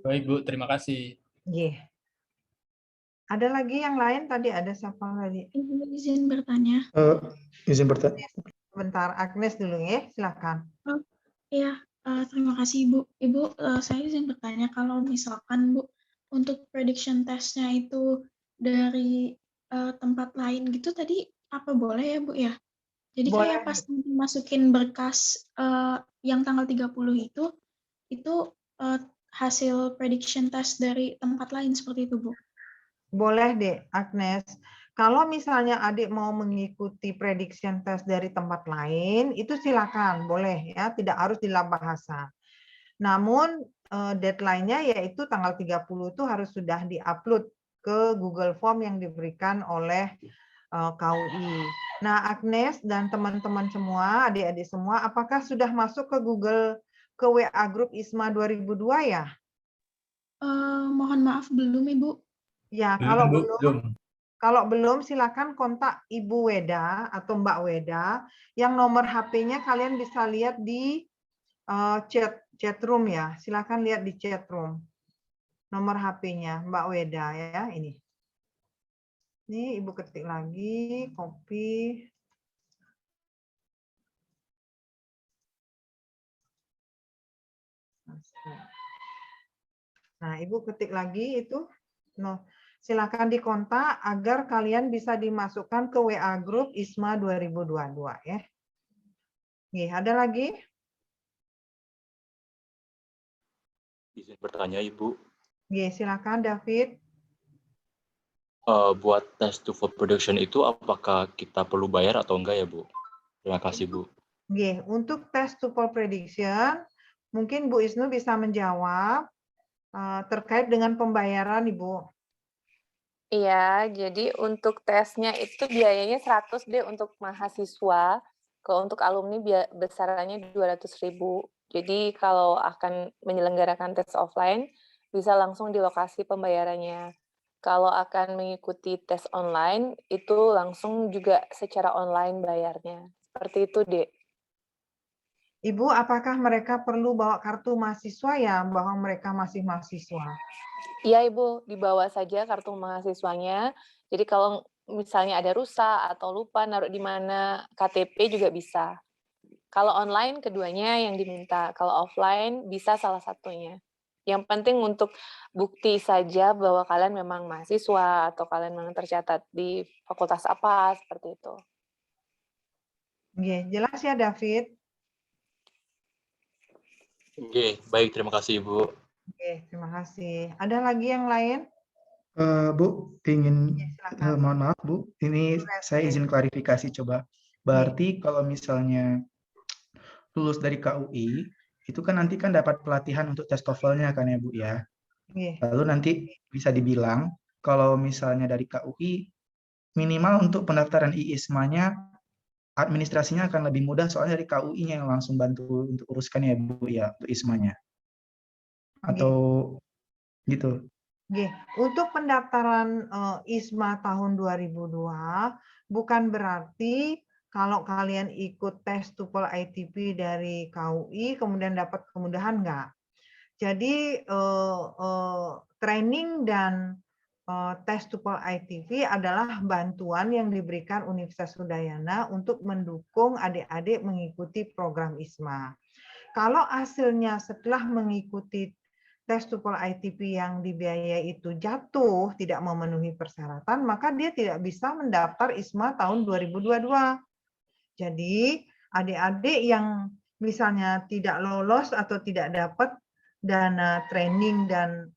Baik Bu, terima kasih. Yeah. Ada lagi yang lain tadi, ada siapa lagi? Ibu izin bertanya. Izin bertanya. Bentar, Agnes dulu ya, silakan. Oh, iya, terima kasih Ibu. Ibu, saya izin bertanya kalau misalkan Bu, untuk prediction testnya itu dari tempat lain gitu tadi, apa boleh ya Bu ya? Jadi Boleh. kayak pas masukin berkas yang tanggal 30 itu hasil prediction test dari tempat lain seperti itu Bu? Boleh deh, Agnes. Kalau misalnya adik mau mengikuti prediction test dari tempat lain, itu silakan, boleh ya, tidak harus di Lab Bahasa. Namun deadline-nya yaitu tanggal 30 itu harus sudah di-upload ke Google Form yang diberikan oleh KUI. Nah, Agnes dan teman-teman semua, adik-adik semua, apakah sudah masuk ke ke WA Group ISMA 2002 ya? Mohon maaf belum Ibu. Ya, kalau belum silakan kontak Ibu Weda atau Mbak Weda yang nomor HP-nya kalian bisa lihat di chat room ya. Silakan lihat di chat room. Nomor HP-nya Mbak Weda ya, ini. Ini Ibu ketik lagi, copy. Nah, Ibu ketik lagi itu. Silakan dikontak agar kalian bisa dimasukkan ke WA Group ISMA 2022 ya. Nih, ada lagi? Izin bertanya Ibu. Silakan David. Buat tes TOEFL prediction itu apakah kita perlu bayar atau enggak ya Bu? Terima kasih Bu. Untuk tes TOEFL prediction, mungkin Bu Isnu bisa menjawab terkait dengan pembayaran Ibu. Iya, jadi untuk tesnya itu biayanya 100 deh untuk mahasiswa. Kalau untuk alumni besarannya 200.000. Jadi kalau akan menyelenggarakan tes offline, bisa langsung di lokasi pembayarannya. Kalau akan mengikuti tes online, itu langsung juga secara online bayarnya. Seperti itu, Dek. Ibu, apakah mereka perlu bawa kartu mahasiswa ya, bahwa mereka masih mahasiswa? Iya, Ibu, dibawa saja kartu mahasiswanya. Jadi kalau misalnya ada rusak atau lupa naruh di mana, KTP juga bisa. Kalau online, keduanya yang diminta. Kalau offline, bisa salah satunya. Yang penting untuk bukti saja bahwa kalian memang mahasiswa atau kalian memang tercatat di fakultas apa, seperti itu. Oke, jelas ya, David? Oke, baik, terima kasih Ibu. Oke, terima kasih. Ada lagi yang lain? Bu, ingin silakan. mohon maaf Bu, ini saya izin klarifikasi coba. Berarti kalau misalnya lulus dari KUI, itu kan nanti kan dapat pelatihan untuk tes TOEFL-nya kan ya Bu ya. Lalu nanti bisa dibilang kalau misalnya dari KUI minimal untuk pendaftaran IISMA-nya administrasinya akan lebih mudah soalnya dari KUI-nya yang langsung bantu untuk uruskan ya Bu ya untuk ISMA-nya. Atau gitu. Oke, untuk pendaftaran ISMA tahun 2002 bukan berarti kalau kalian ikut tes TOEFL ITP dari KUI kemudian dapat kemudahan enggak. Jadi training dan tes TOEFL ITP adalah bantuan yang diberikan Universitas Udayana untuk mendukung adik-adik mengikuti program ISMA. Kalau hasilnya setelah mengikuti tes TOEFL ITP yang dibiayai itu jatuh, tidak memenuhi persyaratan, maka dia tidak bisa mendaftar ISMA tahun 2022. Jadi, adik-adik yang misalnya tidak lolos atau tidak dapat dana training dan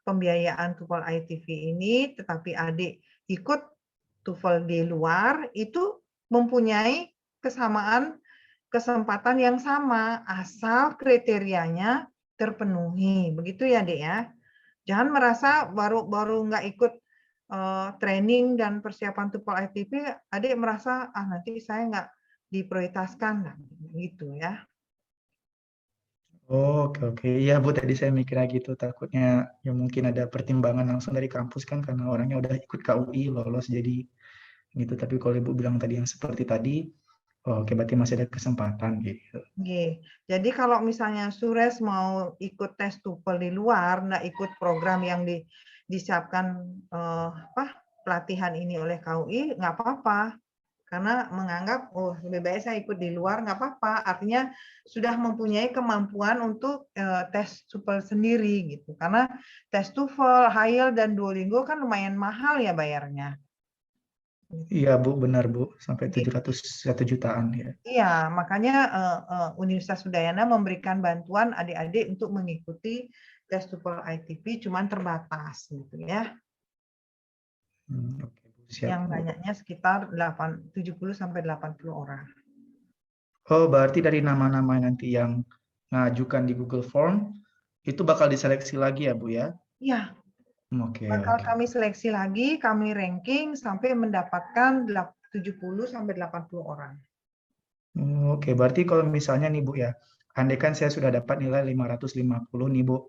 pembiayaan TOEFL ITP ini, tetapi adik ikut TOEFL di luar, itu mempunyai kesempatan yang sama, asal kriterianya terpenuhi. Begitu ya, Dek ya. Jangan merasa baru nggak ikut training dan persiapan TOEFL ITP, adik merasa, nanti saya nggak diprioritaskan, gitu ya. Oh, oke. Iya Bu, tadi saya mikirnya gitu, takutnya ya mungkin ada pertimbangan langsung dari kampus kan karena orangnya udah ikut KUI lolos jadi gitu. Tapi kalau Ibu bilang tadi yang seperti tadi, oke berarti masih ada kesempatan gitu. Oke. Jadi kalau misalnya Sures mau ikut tes TOEFL di luar, nggak ikut program yang disiapkan pelatihan ini oleh KUI, nggak apa-apa. Karena menganggap, lebih baik saya ikut di luar, nggak apa-apa. Artinya sudah mempunyai kemampuan untuk tes TOEFL sendiri gitu. Karena tes TOEFL, IELTS, dan Duolingo kan lumayan mahal ya bayarnya. Iya Bu, benar Bu, sampai 701 jutaan ya. Iya, makanya Universitas Udayana memberikan bantuan adik-adik untuk mengikuti tes TOEFL ITP, cuman terbatas gitu ya. Siap, Yang Bu. banyaknya sekitar 70-80 orang. Oh, berarti dari nama-nama nanti yang ngajukan di Google Form, itu bakal diseleksi lagi ya Bu ya? Iya. Oke. Bakal kami seleksi lagi, kami ranking sampai mendapatkan 70-80 orang. Oke, berarti kalau misalnya nih Bu ya, andai kan saya sudah dapat nilai 550 nih Bu,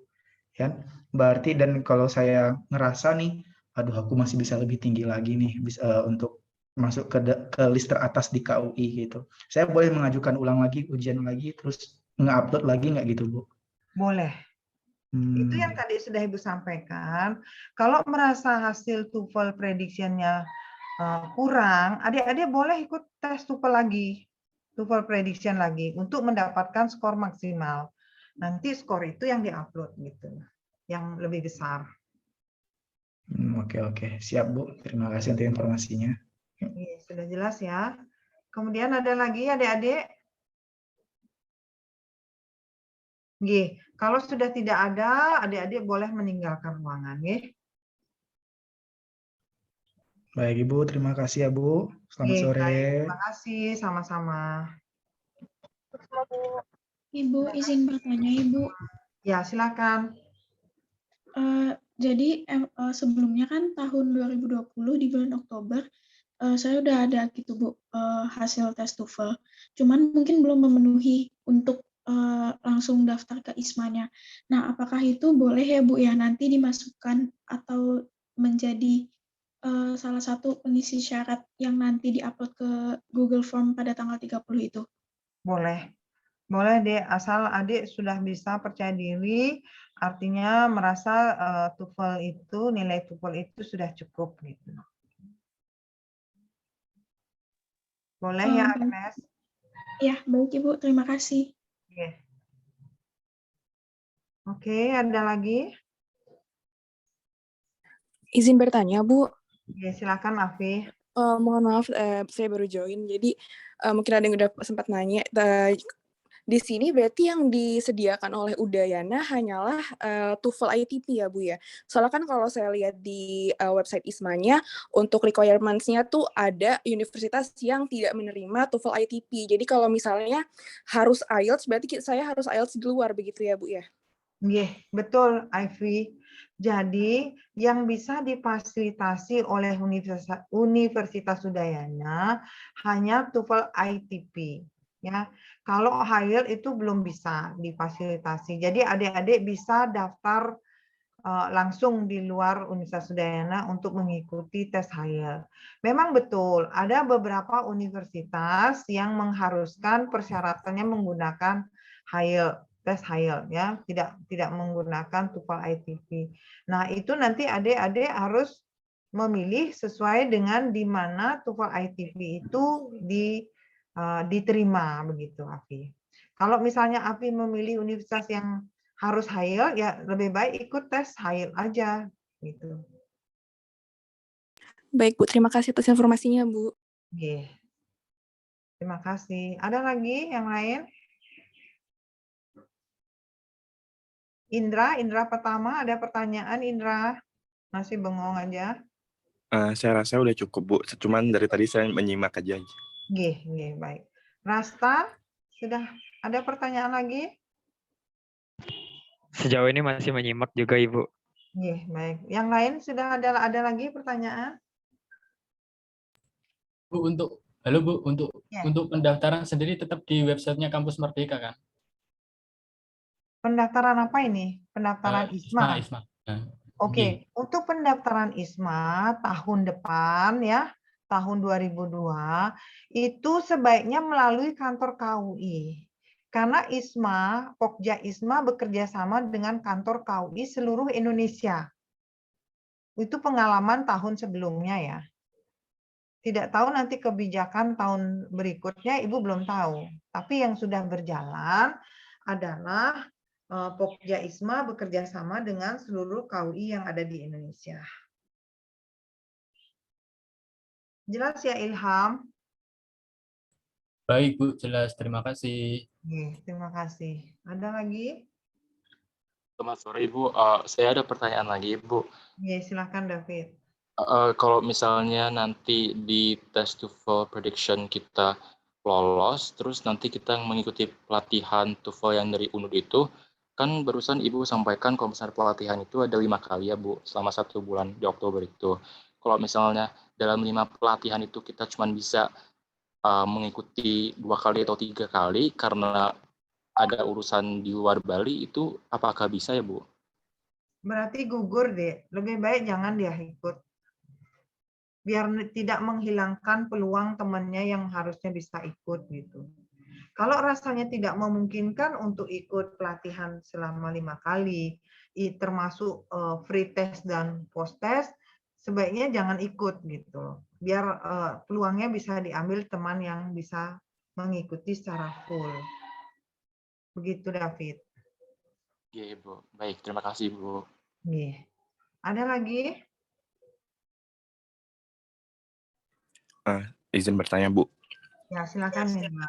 ya, berarti dan kalau saya ngerasa nih, aduh aku masih bisa lebih tinggi lagi nih bisa untuk masuk ke list teratas di KUI gitu. Saya boleh mengajukan ulang lagi ujian lagi terus nge-upload lagi nggak gitu Bu? Boleh. Itu yang tadi sudah Ibu sampaikan. Kalau merasa hasil TOEFL prediction-nya kurang, adik-adik boleh ikut tes TOEFL lagi, TOEFL prediction lagi untuk mendapatkan skor maksimal. Nanti skor itu yang diupload gitu, yang lebih besar. Oke, siap Bu. Terima kasih untuk informasinya. Sudah jelas ya. Kemudian ada lagi adik-adik. Kalau sudah tidak ada, adik-adik boleh meninggalkan ruangan. Baik Ibu, terima kasih ya Bu. Selamat sore. Baik, terima kasih, sama-sama. Ibu, izin bertanya Ibu. Ya, silakan. Jadi sebelumnya kan tahun 2020 di bulan Oktober, saya udah ada gitu Bu, hasil tes TOEFL. Cuman mungkin belum memenuhi untuk langsung daftar ke ISMA-nya. Nah, apakah itu boleh ya Bu ya nanti dimasukkan atau menjadi salah satu pengisi syarat yang nanti diupload ke Google Form pada tanggal 30 itu? Boleh. Boleh deh, asal adik sudah bisa percaya diri, artinya merasa TOEFL itu, nilai TOEFL itu sudah cukup gitu. Boleh ya, Agnes? Ya, baik Ibu, terima kasih. Oke, ada lagi? Izin bertanya, Bu. Ya, silakan Afi. Mohon maaf, saya baru join, jadi mungkin ada yang udah sempat nanya. Di sini berarti yang disediakan oleh Udayana hanyalah TOEFL ITP ya Bu ya. Soalnya kan kalau saya lihat di website ISMA-nya untuk requirements-nya tuh ada universitas yang tidak menerima TOEFL ITP. Jadi kalau misalnya harus IELTS berarti saya harus IELTS di luar begitu ya Bu ya. Iya, betul Ivy. Jadi yang bisa difasilitasi oleh Universitas Udayana hanya TOEFL ITP. Ya, kalau IELTS itu belum bisa difasilitasi. Jadi adik-adik bisa daftar langsung di luar Universitas Udayana untuk mengikuti tes IELTS. Memang betul ada beberapa universitas yang mengharuskan persyaratannya menggunakan IELTS, tes IELTS ya, tidak menggunakan TOEFL ITP. Nah, itu nanti adik-adik harus memilih sesuai dengan di mana TOEFL ITP itu diterima begitu, Afi. Kalau misalnya Afi memilih universitas yang harus IELTS, ya lebih baik ikut tes IELTS aja gitu. Baik Bu, terima kasih atas informasinya Bu. Yeah. Terima kasih. Ada lagi yang lain? Indra pertama ada pertanyaan Indra? Masih bengong aja? Saya rasa udah cukup Bu, cuman dari tadi saya menyimak aja. Nggih, baik. Rasta, sudah ada pertanyaan lagi? Sejauh ini masih menyimak juga Ibu. Nggih, baik. Yang lain sudah ada lagi pertanyaan? Bu, untuk pendaftaran sendiri tetap di websitenya Kampus Merdeka kan? Pendaftaran apa ini? Pendaftaran ISMA? ISMA. Oke, untuk pendaftaran ISMA tahun depan ya, tahun 2002, itu sebaiknya melalui kantor KUI. Karena ISMA, Pokja ISMA bekerja sama dengan kantor KUI seluruh Indonesia. Itu pengalaman tahun sebelumnya ya. Tidak tahu nanti kebijakan tahun berikutnya Ibu belum tahu. Tapi yang sudah berjalan adalah Pokja ISMA bekerja sama dengan seluruh KUI yang ada di Indonesia. Jelas ya Ilham? Baik Bu, jelas. Terima kasih. Terima kasih. Ada lagi? Selamat sore Ibu. Saya ada pertanyaan lagi Ibu. Silakan David. Kalau misalnya nanti di tes TOEFL prediction kita lolos, terus nanti kita mengikuti pelatihan TOEFL yang dari UNUD itu, kan barusan Ibu sampaikan kalau misalnya pelatihan itu ada 5 kali ya Bu, selama 1 bulan di Oktober itu. Kalau misalnya dalam 5 pelatihan itu kita cuma bisa mengikuti 2 kali atau 3 kali karena ada urusan di luar Bali, itu apakah bisa ya Bu? Berarti gugur deh, lebih baik jangan dia ikut. Biar tidak menghilangkan peluang temannya yang harusnya bisa ikut gitu. Kalau rasanya tidak memungkinkan untuk ikut pelatihan selama 5 kali, termasuk free test dan post test, sebaiknya jangan ikut gitu. Biar peluangnya bisa diambil teman yang bisa mengikuti secara full. Begitu David. Iya Ibu. Baik, terima kasih Bu. Ada lagi? Izin bertanya Bu. Ya silakan Mirna.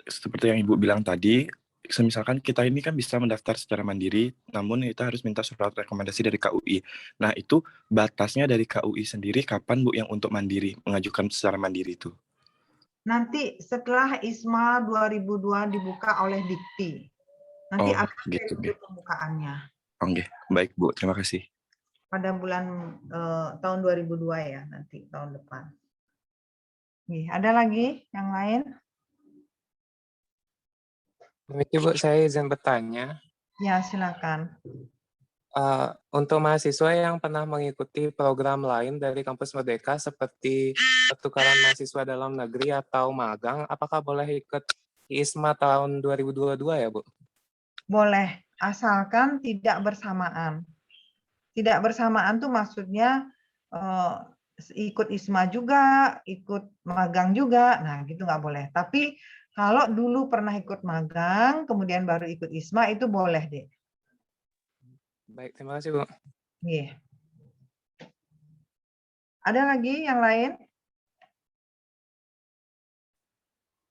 Seperti yang Ibu bilang tadi, misalkan kita ini kan bisa mendaftar secara mandiri, namun kita harus minta surat rekomendasi dari KUI. Nah itu batasnya dari KUI sendiri kapan Bu yang untuk mandiri, mengajukan secara mandiri itu? Nanti setelah ISMA 2002 dibuka oleh Dikti. Nanti ada periode pembukaannya. Oke, baik Bu, terima kasih. Pada bulan tahun 2002 ya, nanti tahun depan. Ada lagi yang lain? Permisi Bu, saya izin bertanya. Ya, silakan. Untuk mahasiswa yang pernah mengikuti program lain dari Kampus Merdeka seperti pertukaran mahasiswa dalam negeri atau magang, apakah boleh ikut ISMA tahun 2022 ya Bu? Boleh, asalkan tidak bersamaan. Tidak bersamaan tuh maksudnya ikut ISMA juga, ikut magang juga, nah gitu nggak boleh. Tapi kalau dulu pernah ikut magang, kemudian baru ikut ISMA, itu boleh deh. Baik, terima kasih Bu. Iya. Ada lagi yang lain?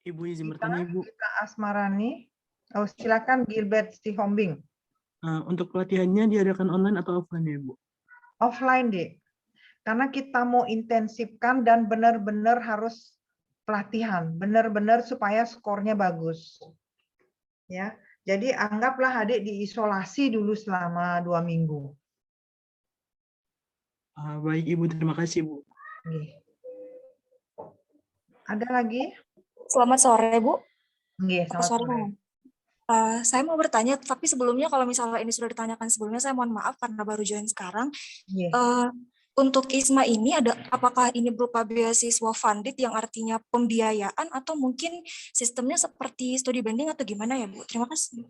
Ibu izin bertanya, Ibu. Kita Asmarani. Oh, silakan Gilbert Sihombing. Untuk pelatihannya diadakan online atau offline ya, Bu? Offline, Dek. Karena kita mau intensifkan dan benar-benar harus pelatihan, benar-benar supaya skornya bagus. Ya, jadi anggaplah adik diisolasi dulu selama 2 minggu. Baik Ibu, terima kasih Bu. Ada lagi? Selamat sore Bu. Selamat sore. Saya mau bertanya, tapi sebelumnya kalau misalnya ini sudah ditanyakan sebelumnya, saya mohon maaf karena baru join sekarang. Untuk ISMA ini apakah ini berupa beasiswa funded yang artinya pembiayaan atau mungkin sistemnya seperti studi banding atau gimana ya Bu? Terima kasih.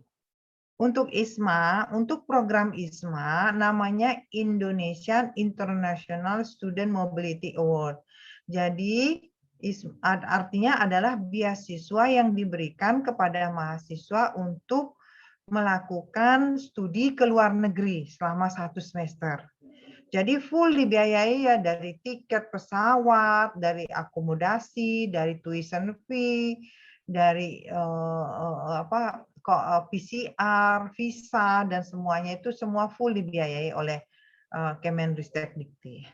Untuk ISMA, untuk program ISMA namanya Indonesian International Student Mobility Award. Jadi artinya adalah beasiswa yang diberikan kepada mahasiswa untuk melakukan studi ke luar negeri selama 1 semester. Jadi full dibiayai ya, dari tiket pesawat, dari akomodasi, dari tuition fee, dari PCR, visa, dan semuanya itu semua full dibiayai oleh Kemendristekdikti.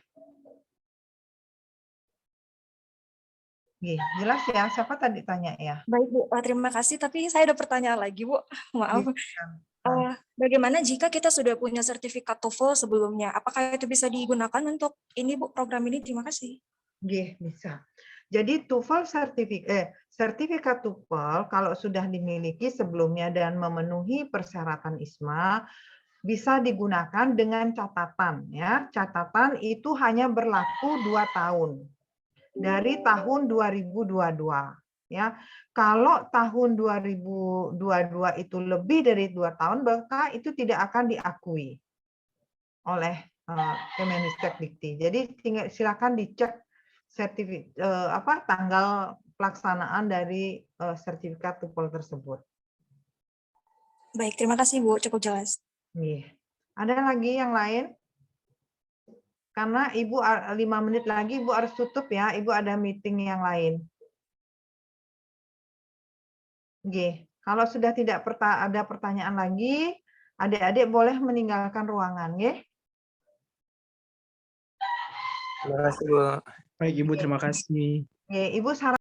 Jelas ya, siapa tadi tanya ya? Baik Bu, terima kasih. Tapi saya ada pertanyaan lagi Bu, maaf. Bagaimana jika kita sudah punya sertifikat TOEFL sebelumnya? Apakah itu bisa digunakan untuk ini Bu, program ini? Terima kasih. Bisa. Jadi TOEFL sertifikat TOEFL kalau sudah dimiliki sebelumnya dan memenuhi persyaratan ISMA bisa digunakan dengan catatan ya. Catatan itu hanya berlaku 2 tahun. Dari tahun 2022 ya. Kalau tahun 2022 itu lebih dari 2 tahun, maka itu tidak akan diakui oleh Kemendristekdikti. Jadi silakan dicek tanggal pelaksanaan dari sertifikat TOEFL tersebut. Baik, terima kasih Bu, cukup jelas. Ada lagi yang lain? Karena Ibu 5 menit lagi Ibu harus tutup ya, Ibu ada meeting yang lain. Kalau sudah tidak ada pertanyaan lagi, adik-adik boleh meninggalkan ruangan, Terima kasih Bu. Baik Ibu, terima kasih. Ibu